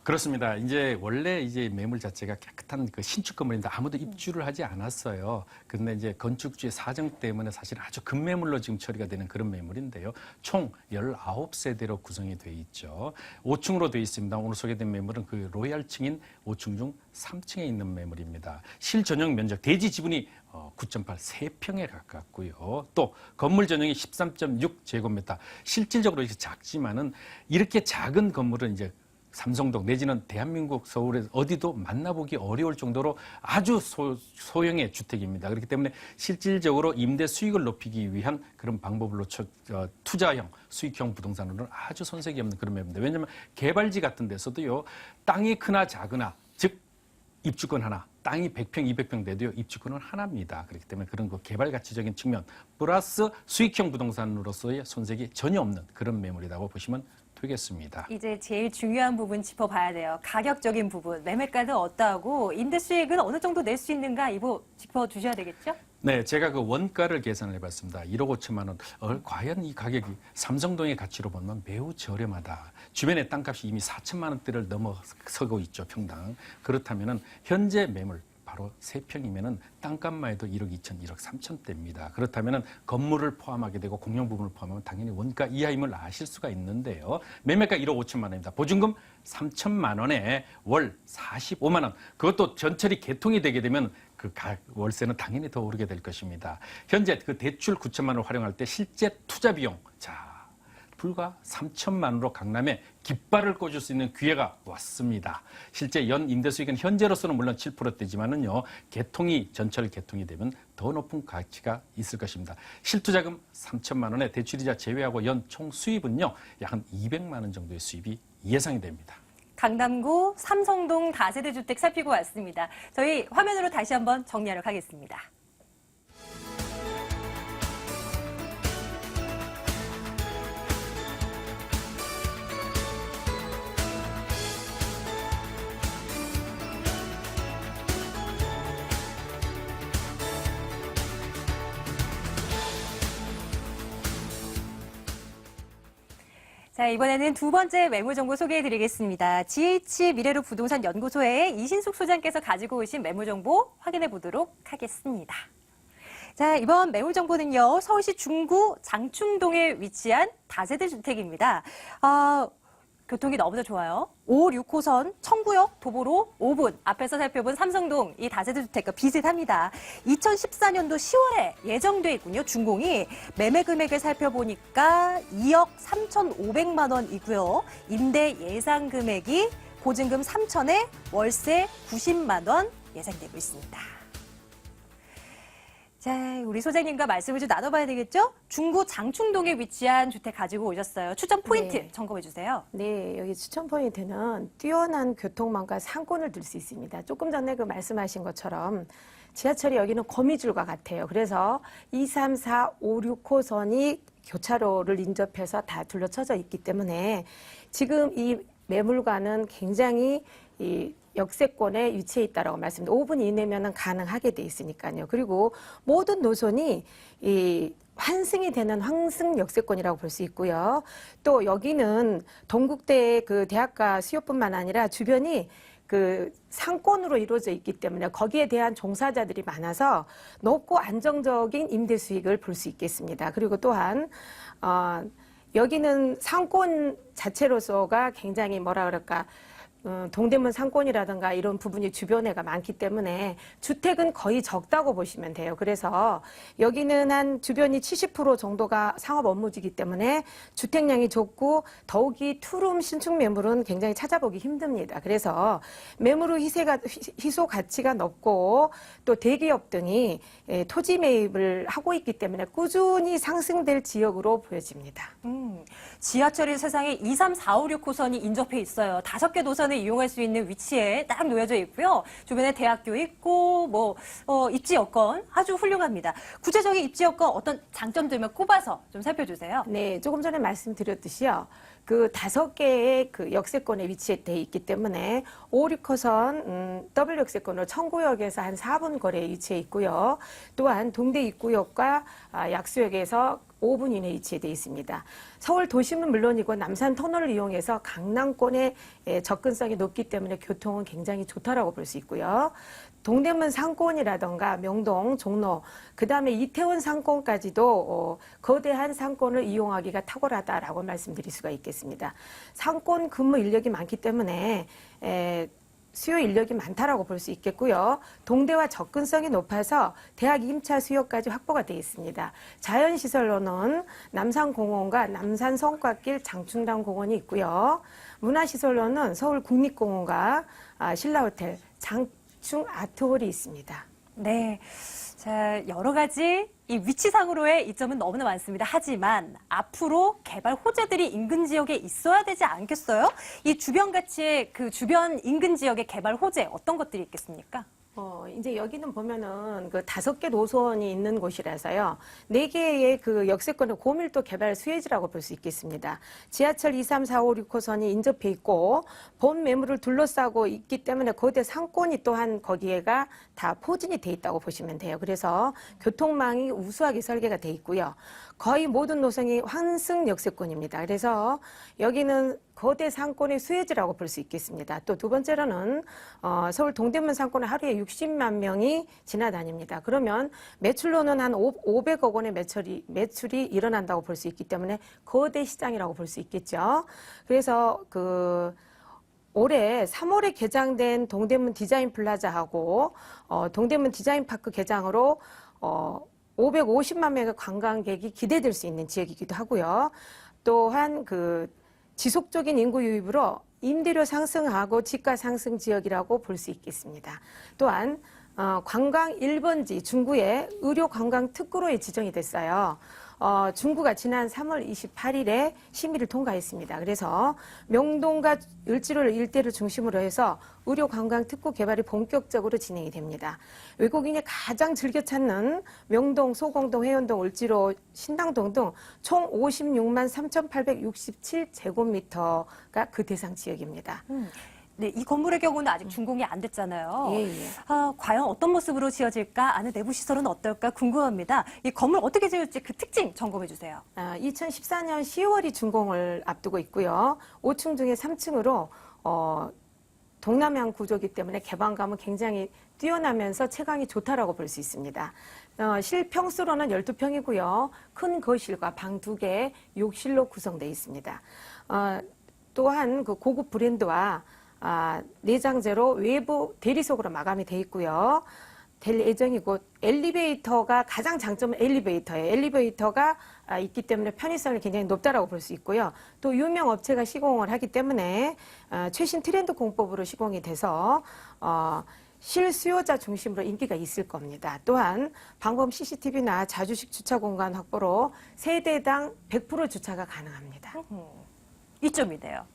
그렇습니다. 이제 원래 이제 매물 자체가 깨끗한 그 신축 건물인데 아무도 입주를 하지 않았어요. 근데 이제 건축주의 사정 때문에 사실 아주 급매물로 지금 처리가 되는 그런 매물인데요. 총 19세대로 구성이 돼 있죠. 5층으로 돼 있습니다. 오늘 소개된 매물은 그 로얄층인 5층 중 3층에 있는 매물입니다. 실전용 면적 대지 지분이 9.8 3평에 가깝고요. 또 건물 전용이 13.6 제곱미터. 실질적으로 이렇게 작지만은 이렇게 작은 건물은 이제 삼성동 내지는 대한민국 서울에 어디도 만나보기 어려울 정도로 아주 소형의 주택입니다. 그렇기 때문에 실질적으로 임대 수익을 높이기 위한 그런 방법으로 투자형, 수익형 부동산으로는 아주 손색이 없는 그런 매물입니다. 왜냐하면 개발지 같은 데서도요. 땅이 크나 작으나 즉 입주권 하나, 땅이 100평, 200평 돼도요. 입주권은 하나입니다. 그렇기 때문에 그런 그 개발 가치적인 측면 플러스 수익형 부동산으로서의 손색이 전혀 없는 그런 매물이라고 보시면 되겠습니다. 이제 제일 중요한 부분 짚어봐야 돼요. 가격적인 부분. 매매가는 어떠하고 임대 수익은 어느 정도 낼 수 있는가 이거 짚어주셔야 되겠죠? 네, 제가 그 원가를 계산을 해봤습니다. 1억 5천만 원. 과연 이 가격이 삼성동의 가치로 보면 매우 저렴하다. 주변의 땅값이 이미 4천만 원대를 넘어서고 있죠, 평당. 그렇다면은 현재 매물 바로 3평이면은 땅값만 해도 1억 2천, 1억 3천대입니다. 그렇다면은 건물을 포함하게 되고 공용 부분을 포함하면 당연히 원가 이하임을 아실 수가 있는데요. 매매가 1억 5천만 원입니다. 보증금 3천만 원에 월 45만 원. 그것도 전철이 개통이 되게 되면 그 월세는 당연히 더 오르게 될 것입니다. 현재 그 대출 9천만 원을 활용할 때 실제 투자 비용, 불과 3천만 원으로 강남에 깃발을 꽂을 수 있는 기회가 왔습니다. 실제 연 임대 수익은 현재로서는 물론 7%대지만은요. 전철 개통이 되면 더 높은 가치가 있을 것입니다. 실투자금 3천만 원에 대출이자 제외하고 연 총 수입은요. 약 한 200만 원 정도의 수입이 예상이 됩니다. 강남구 삼성동 다세대 주택 살피고 왔습니다. 저희 화면으로 다시 한번 정리하도록 하겠습니다. 자, 이번에는 두 번째 매물 정보 소개해드리겠습니다. GH 미래로 부동산 연구소의 이신숙 소장께서 가지고 오신 매물 정보 확인해 보도록 하겠습니다. 자, 이번 매물 정보는요, 서울시 중구 장충동에 위치한 다세대 주택입니다. 교통이 너무나 좋아요. 5, 6호선 청구역 도보로 5분 앞에서 살펴본 삼성동 이 다세대 주택과 비슷합니다. 2014년도 10월에 예정돼 있군요. 준공이 매매 금액을 살펴보니까 2억 3,500만 원이고요. 임대 예상 금액이 보증금 3천에 월세 90만 원 예상되고 있습니다. 자, 우리 소장님과 말씀을 좀 나눠봐야 되겠죠? 중구 장충동에 위치한 주택 가지고 오셨어요. 추천 포인트 네. 점검해 주세요. 네, 여기 추천 포인트는 뛰어난 교통망과 상권을 둘 수 있습니다. 조금 전에 그 말씀하신 것처럼 지하철이 여기는 거미줄과 같아요. 그래서 2, 3, 4, 5, 6호선이 교차로를 인접해서 다 둘러쳐져 있기 때문에 지금 이 매물과는 굉장히 이 역세권에 위치해 있다라고 말씀드립니다. 5분 이내면은 가능하게 돼 있으니까요. 그리고 모든 노선이 이 환승이 되는 환승 역세권이라고 볼 수 있고요. 또 여기는 동국대 그 대학가 수요뿐만 아니라 주변이 그 상권으로 이루어져 있기 때문에 거기에 대한 종사자들이 많아서 높고 안정적인 임대 수익을 볼 수 있겠습니다. 그리고 또한 여기는 상권 자체로서가 굉장히 뭐라 그럴까 동대문 상권이라든가 이런 부분이 주변에가 많기 때문에 주택은 거의 적다고 보시면 돼요. 그래서 여기는 한 주변이 70% 정도가 상업 업무지기 때문에 주택량이 적고 더욱이 투룸 신축 매물은 굉장히 찾아보기 힘듭니다. 그래서 매물 후 희소 가치가 높고 또 대기업 등이 토지 매입을 하고 있기 때문에 꾸준히 상승될 지역으로 보여집니다. 지하철이 세상에 2, 3, 4, 5, 6호선이 인접해 있어요. 5개 노선을 이용할 수 있는 위치에 딱 놓여져 있고요. 주변에 대학교 있고 입지 여건 아주 훌륭합니다. 구체적인 입지 여건 어떤 장점들만 꼽아서 좀 살펴주세요. 네, 조금 전에 말씀드렸듯이요. 그 5개의 그 역세권에 위치돼 있기 때문에 5, 6호선 W 역세권으로 청구역에서 한 4분 거리에 위치해 있고요. 또한 동대 입구역과 약수역에서 5분 이내에 위치되어 있습니다. 서울 도심은 물론이고 남산 터널을 이용해서 강남권에 접근성이 높기 때문에 교통은 굉장히 좋다라고 볼 수 있고요. 동대문 상권이라던가 명동, 종로, 그다음에 이태원 상권까지도 거대한 상권을 이용하기가 탁월하다라고 말씀드릴 수가 있겠습니다. 상권 근무 인력이 많기 때문에 수요 인력이 많다라고 볼 수 있겠고요. 동대와 접근성이 높아서 대학 임차 수요까지 확보가 되어 있습니다. 자연시설로는 남산공원과 남산성곽길 장충당공원이 있고요. 문화시설로는 서울국립공원과 신라호텔, 장충 아트홀이 있습니다. 네. 자, 여러 가지 이 위치상으로의 이점은 너무나 많습니다. 하지만 앞으로 개발 호재들이 인근 지역에 있어야 되지 않겠어요? 이 주변 가치의 그 주변 인근 지역의 개발 호재 어떤 것들이 있겠습니까? 이제 여기는 보면은 그 5개 노선이 있는 곳이라서요. 4개의 그 역세권의 고밀도 개발 수혜지라고 볼 수 있겠습니다. 지하철 2, 3, 4, 5, 6호선이 인접해 있고 본 매물을 둘러싸고 있기 때문에 거대 상권이 또한 거기에가 다 포진이 돼 있다고 보시면 돼요. 그래서 교통망이 우수하게 설계가 돼 있고요. 거의 모든 노선이 환승 역세권입니다. 그래서 여기는 거대 상권의 수혜지라고 볼 수 있겠습니다. 또 두 번째로는 서울 동대문 상권에 하루에 60만 명이 지나다닙니다. 그러면 매출로는 한 500억 원의 매출이 일어난다고 볼 수 있기 때문에 거대 시장이라고 볼 수 있겠죠. 그래서 올해 3월에 개장된 동대문 디자인 플라자하고 동대문 디자인 파크 개장으로 550만 명의 관광객이 기대될 수 있는 지역이기도 하고요. 또한 지속적인 인구 유입으로 임대료 상승하고 집가 상승 지역이라고 볼 수 있겠습니다. 또한 관광 1번지 중구의 의료 관광 특구로에 지정이 됐어요. 중구가 지난 3월 28일에 심의를 통과했습니다. 그래서 명동과 을지로 일대를 중심으로 해서 의료 관광 특구 개발이 본격적으로 진행이 됩니다. 외국인이 가장 즐겨 찾는 명동, 소공동, 해운동, 을지로, 신당동 등 총 56만 3,867제곱미터가 그 대상 지역입니다. 네, 이 건물의 경우는 아직 준공이 안 됐잖아요. 예. 과연 어떤 모습으로 지어질까? 안에 내부 시설은 어떨까? 궁금합니다. 이 건물 어떻게 지을지 그 특징 점검해 주세요. 2014년 10월이 준공을 앞두고 있고요. 5층 중에 3층으로 동남향 구조이기 때문에 개방감은 굉장히 뛰어나면서 채광이 좋다라고 볼 수 있습니다. 실평수로는 12평이고요. 큰 거실과 방 2개, 욕실로 구성되어 있습니다. 또한 그 고급 브랜드와 내장재로 외부 대리석으로 마감이 되어 있고요. 될 예정이고 엘리베이터가 가장 장점은 엘리베이터예요. 엘리베이터가 있기 때문에 편의성이 굉장히 높다라고 볼 수 있고요. 또 유명 업체가 시공을 하기 때문에 최신 트렌드 공법으로 시공이 돼서 실수요자 중심으로 인기가 있을 겁니다. 또한 방범 CCTV나 자주식 주차 공간 확보로 세대당 100% 주차가 가능합니다. 이점이네요.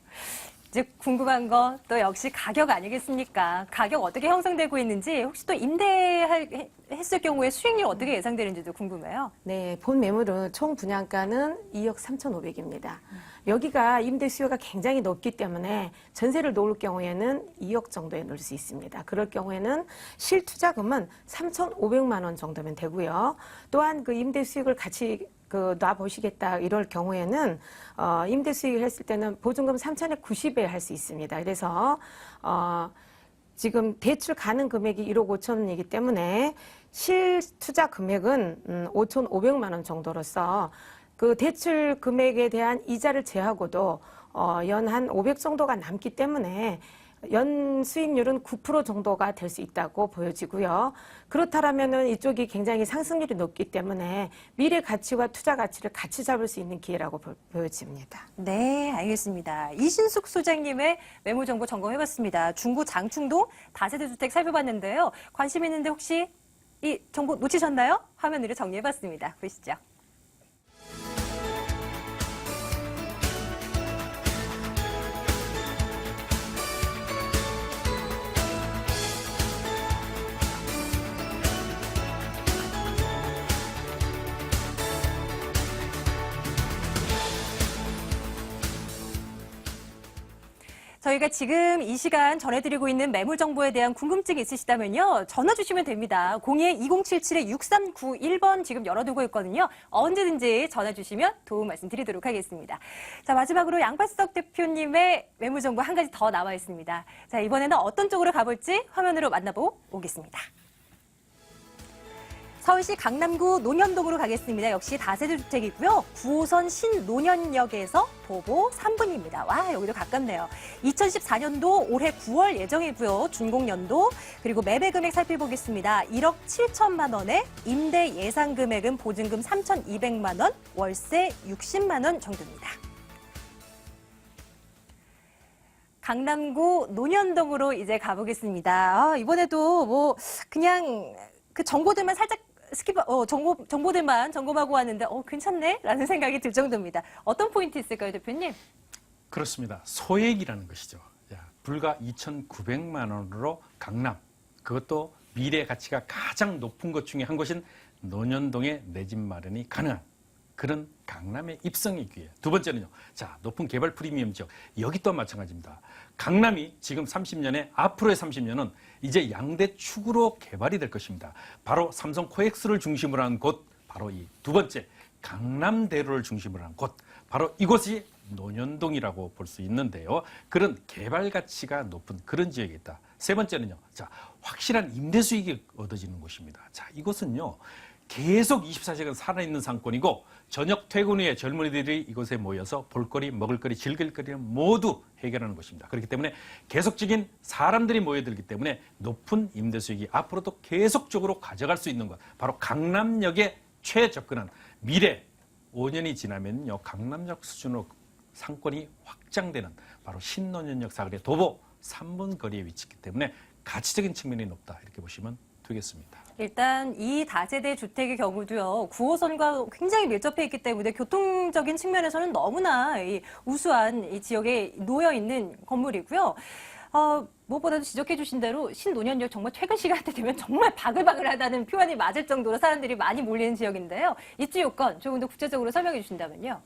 이제 궁금한 거 또 역시 가격 아니겠습니까? 가격 어떻게 형성되고 있는지 혹시 또 임대했을 경우에 수익률 어떻게 예상되는지도 궁금해요. 네, 본 매물은 총 분양가는 2억 3,500입니다. 여기가 임대 수요가 굉장히 높기 때문에 전세를 놓을 경우에는 2억 정도에 놓을 수 있습니다. 그럴 경우에는 실투자금은 3,500만 원 정도면 되고요. 또한 그 임대 수익을 같이 놔보시겠다 이럴 경우에는 임대 수익을 했을 때는 보증금 3,090에 할 수 있습니다. 그래서 지금 대출 가능 금액이 1억 5천 원이기 때문에 실투자 금액은 5,500만 원 정도로서 그 대출 금액에 대한 이자를 제하고도 연 한 500 정도가 남기 때문에 연 수익률은 9% 정도가 될 수 있다고 보여지고요. 그렇다면은 이쪽이 굉장히 상승률이 높기 때문에 미래 가치와 투자 가치를 같이 잡을 수 있는 기회라고 보여집니다. 네, 알겠습니다. 이신숙 소장님의 매물 정보 점검해봤습니다. 중구 장충동 다세대 주택 살펴봤는데요. 관심 있는데 혹시 이 정보 놓치셨나요? 화면으로 정리해봤습니다. 보시죠. 저희가 지금 이 시간 전해드리고 있는 매물 정보에 대한 궁금증이 있으시다면요. 전화 주시면 됩니다. 02-2077-6391번 지금 열어두고 있거든요. 언제든지 전화 주시면 도움 말씀드리도록 하겠습니다. 자, 마지막으로 양팔석 대표님의 매물 정보 한 가지 더 나와 있습니다. 자, 이번에는 어떤 쪽으로 가볼지 화면으로 만나보고 오겠습니다. 서울시 강남구 논현동으로 가겠습니다. 역시 다세대 주택이고요. 9호선 신논현역에서 도보 3분입니다. 와, 여기도 가깝네요. 2014년도 올해 9월 예정이고요. 준공연도 그리고 매매 금액 살펴보겠습니다. 1억 7천만 원에 임대 예상 금액은 보증금 3,200만 원, 월세 60만 원 정도입니다. 강남구 논현동으로 이제 가보겠습니다. 이번에도 뭐 그냥 그 정보들만 살짝 정보들만 점검하고 왔는데 괜찮네? 라는 생각이 들 정도입니다. 어떤 포인트 있을까요, 대표님? 그렇습니다. 소액이라는 것이죠. 불과 2,900만 원으로 강남, 그것도 미래 가치가 가장 높은 것 중에 한 곳인 논현동에 내 집 마련이 가능한 그런 강남의 입성이기 위해. 두 번째는요. 자, 높은 개발 프리미엄 지역. 여기 또한 마찬가지입니다. 강남이 지금 30년에 앞으로의 30년은 이제 양대 축으로 개발이 될 것입니다. 바로 삼성 코엑스를 중심으로 한 곳, 바로 이 두 번째 강남대로를 중심으로 한 곳, 바로 이곳이 논현동이라고 볼 수 있는데요. 그런 개발 가치가 높은 그런 지역이 있다. 세 번째는요. 자, 확실한 임대 수익이 얻어지는 곳입니다. 자, 이곳은요. 계속 24시간 살아있는 상권이고 저녁 퇴근 후에 젊은이들이 이곳에 모여서 볼거리, 먹을거리, 즐길거리를 모두 해결하는 곳입니다. 그렇기 때문에 계속적인 사람들이 모여들기 때문에 높은 임대 수익이 앞으로도 계속적으로 가져갈 수 있는 것. 바로 강남역에 최접근한 미래 5년이 지나면요. 강남역 수준으로 상권이 확장되는 바로 신논현역 사거리의 도보 3분 거리에 위치했기 때문에 가치적인 측면이 높다. 이렇게 보시면 되겠습니다. 일단 이 다세대 주택의 경우도요. 9호선과 굉장히 밀접해 있기 때문에 교통적인 측면에서는 너무나 우수한 이 지역에 놓여 있는 건물이고요. 무엇보다도 지적해 주신 대로 신논현역 정말 퇴근 시간대 되면 정말 바글바글하다는 표현이 맞을 정도로 사람들이 많이 몰리는 지역인데요. 입지 요건 조금 더 구체적으로 설명해 주신다면요.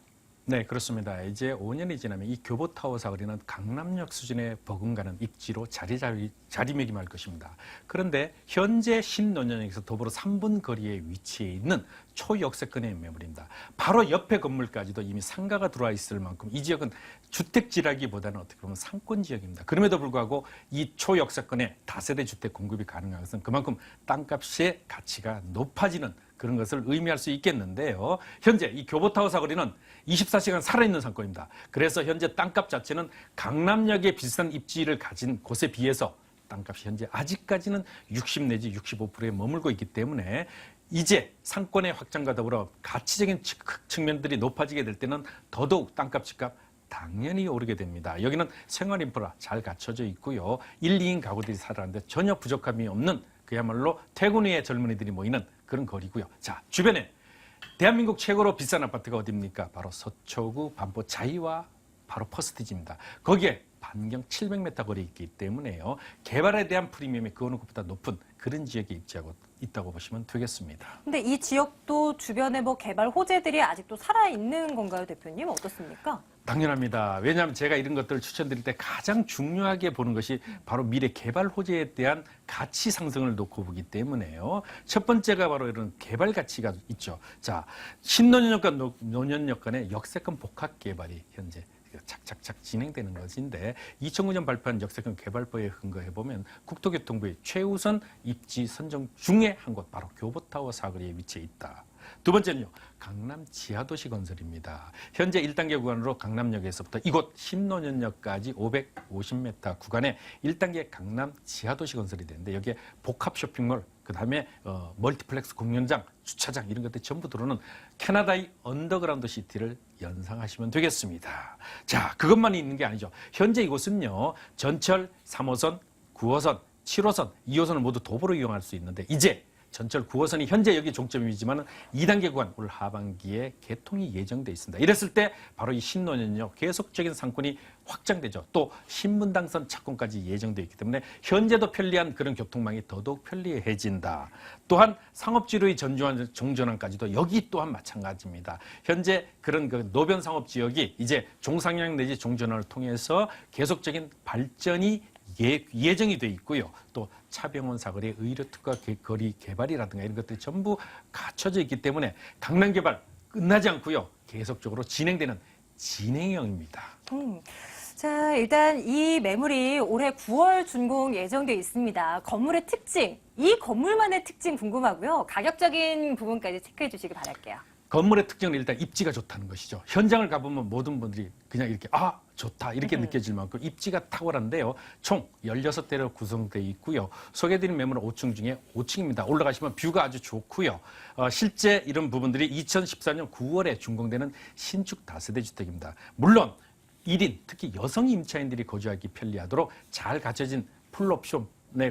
네, 그렇습니다. 이제 5년이 지나면 이 교보타워 사거리는 강남역 수준의 버금가는 입지로 자리매김할 것입니다. 그런데 현재 신논현역에서 도보로 3분 거리에 위치해 있는 초역세권의 매물입니다. 바로 옆에 건물까지도 이미 상가가 들어와 있을 만큼 이 지역은 주택지라기보다는 어떻게 보면 상권 지역입니다. 그럼에도 불구하고 이 초역세권의 다세대 주택 공급이 가능한 것은 그만큼 땅값의 가치가 높아지는 그런 것을 의미할 수 있겠는데요. 현재 이 교보타워 사거리는 24시간 살아있는 상권입니다. 그래서 현재 땅값 자체는 강남역의 비슷한 입지를 가진 곳에 비해서 땅값이 현재 아직까지는 60 내지 65%에 머물고 있기 때문에 이제 상권의 확장과 더불어 가치적인 측면들이 높아지게 될 때는 더더욱 땅값, 집값 당연히 오르게 됩니다. 여기는 생활 인프라 잘 갖춰져 있고요. 1, 2인 가구들이 살아가는데 전혀 부족함이 없는 그야말로 퇴근 후에 젊은이들이 모이는 그런 거리고요. 자, 주변에 대한민국 최고로 비싼 아파트가 어디입니까? 바로 서초구 반포 자이와 바로 퍼스티지입니다. 거기에 반경 700m 거리에 있기 때문에요. 개발에 대한 프리미엄이 그 어느 것보다 높은 그런 지역에 입지하고 있다고 보시면 되겠습니다. 근데 이 지역도 주변에 뭐 개발 호재들이 아직도 살아있는 건가요, 대표님? 어떻습니까? 당연합니다. 왜냐하면 제가 이런 것들을 추천드릴 때 가장 중요하게 보는 것이 바로 미래 개발 호재에 대한 가치 상승을 놓고 보기 때문에요. 첫 번째가 바로 이런 개발 가치가 있죠. 자, 신논현역과 논현역 간의 역세권 복합 개발이 현재 착착착 진행되는 것인데 2009년 발표한 역세권 개발법에 근거해보면 국토교통부의 최우선 입지 선정 중에 한 곳 바로 교보타워 사거리에 위치해 있다. 두 번째는요. 강남 지하도시 건설입니다. 현재 1단계 구간으로 강남역에서부터 이곳 신논현역까지 550m 구간에 1단계 강남 지하도시 건설이 되는데 여기에 복합 쇼핑몰, 그다음에 멀티플렉스 공연장, 주차장 이런 것들이 전부 들어오는 캐나다의 언더그라운드 시티를 연상하시면 되겠습니다. 자, 그것만 있는 게 아니죠. 현재 이곳은요. 전철 3호선, 9호선, 7호선, 2호선을 모두 도보로 이용할 수 있는데 이제 전철 9호선이 현재 여기 종점이지만 2단계 구간 올 하반기에 개통이 예정돼 있습니다. 이랬을 때 바로 이 신논현역 계속적인 상권이 확장되죠. 또 신분당선 착공까지 예정돼 있기 때문에 현재도 편리한 그런 교통망이 더더욱 편리해진다. 또한 상업지로의 전주환 종전환까지도 여기 또한 마찬가지입니다. 현재 그런 그 노변 상업 지역이 이제 종상향 내지 종전환을 통해서 계속적인 발전이 예정이 돼 있고요. 또 차병원 사거리 의료특화 거리 개발이라든가 이런 것들이 전부 갖춰져 있기 때문에 강남 개발 끝나지 않고요. 계속적으로 진행되는 진행형입니다. 자, 일단 이 매물이 올해 9월 준공 예정돼 있습니다. 건물의 특징, 이 건물만의 특징 궁금하고요. 가격적인 부분까지 체크해 주시기 바랄게요. 건물의 특징은 일단 입지가 좋다는 것이죠. 현장을 가보면 모든 분들이 그냥 이렇게 좋다 이렇게 느껴질 만큼 입지가 탁월한데요. 총 16대로 구성되어 있고요. 소개해드린 매물은 5층 중에 5층입니다. 올라가시면 뷰가 아주 좋고요. 실제 이런 부분들이 2014년 9월에 준공되는 신축 다세대 주택입니다. 물론 1인, 특히 여성 임차인들이 거주하기 편리하도록 잘 갖춰진 풀옵션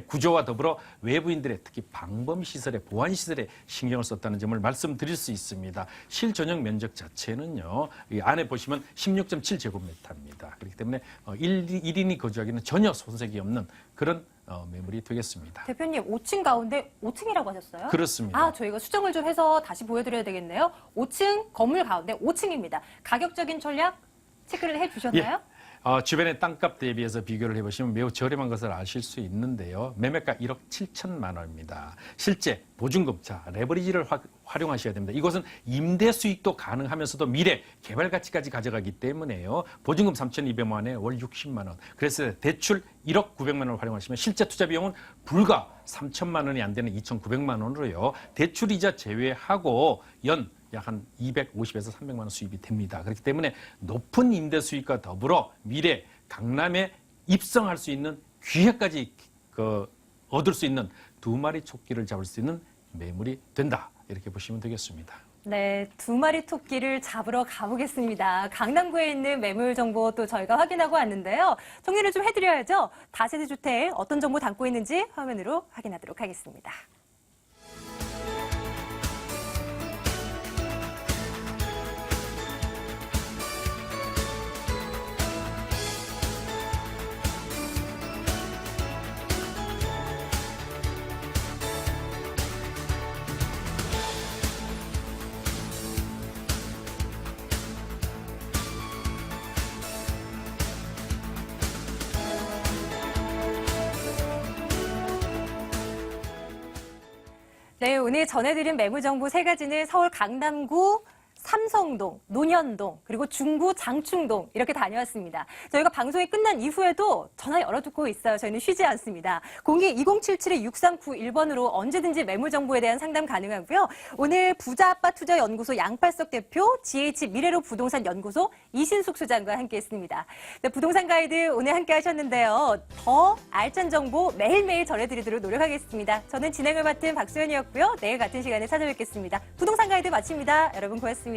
구조와 더불어 외부인들의 특히 방범시설에 보안시설에 신경을 썼다는 점을 말씀드릴 수 있습니다. 실전용 면적 자체는요. 이 안에 보시면 16.7제곱미터입니다. 그렇기 때문에 1인이 거주하기는 전혀 손색이 없는 그런 매물이 되겠습니다. 대표님, 5층 가운데 5층이라고 하셨어요? 그렇습니다. 저희가 수정을 좀 해서 다시 보여드려야 되겠네요. 5층 건물 가운데 5층입니다. 가격적인 전략 체크를 해주셨나요? 주변의 땅값 대비해서 비교를 해보시면 매우 저렴한 것을 아실 수 있는데요. 매매가 1억 7천만 원입니다. 실제 보증금, 레버리지를 활용하셔야 됩니다. 이것은 임대 수익도 가능하면서도 미래 개발 가치까지 가져가기 때문에요. 보증금 3,200만 원에 월 60만 원. 그래서 대출 1억 900만 원을 활용하시면 실제 투자 비용은 불과 3천만 원이 안 되는 2,900만 원으로요. 대출이자 제외하고 연 약 한 250에서 300만 원 수입이 됩니다. 그렇기 때문에 높은 임대 수익과 더불어 미래 강남에 입성할 수 있는 기회까지 얻을 수 있는 2마리 토끼를 잡을 수 있는 매물이 된다. 이렇게 보시면 되겠습니다. 네, 2마리 토끼를 잡으러 가보겠습니다. 강남구에 있는 매물 정보 또 저희가 확인하고 왔는데요. 정리를 좀 해드려야죠. 다세대 주택 어떤 정보 담고 있는지 화면으로 확인하도록 하겠습니다. 네, 오늘 전해드린 매물 정보 3가지는 서울 강남구 삼성동, 논현동, 그리고 중구 장충동 이렇게 다녀왔습니다. 저희가 방송이 끝난 이후에도 전화 열어두고 있어요. 저희는 쉬지 않습니다. 02-2077-6391번으로 언제든지 매물 정보에 대한 상담 가능하고요. 오늘 부자 아빠 투자 연구소 양팔석 대표, GH 미래로 부동산 연구소 이신숙 소장과 함께했습니다. 네, 부동산 가이드 오늘 함께 하셨는데요. 더 알찬 정보 매일매일 전해드리도록 노력하겠습니다. 저는 진행을 맡은 박수연이었고요. 내일 같은 시간에 찾아뵙겠습니다. 부동산 가이드 마칩니다. 여러분 고맙습니다.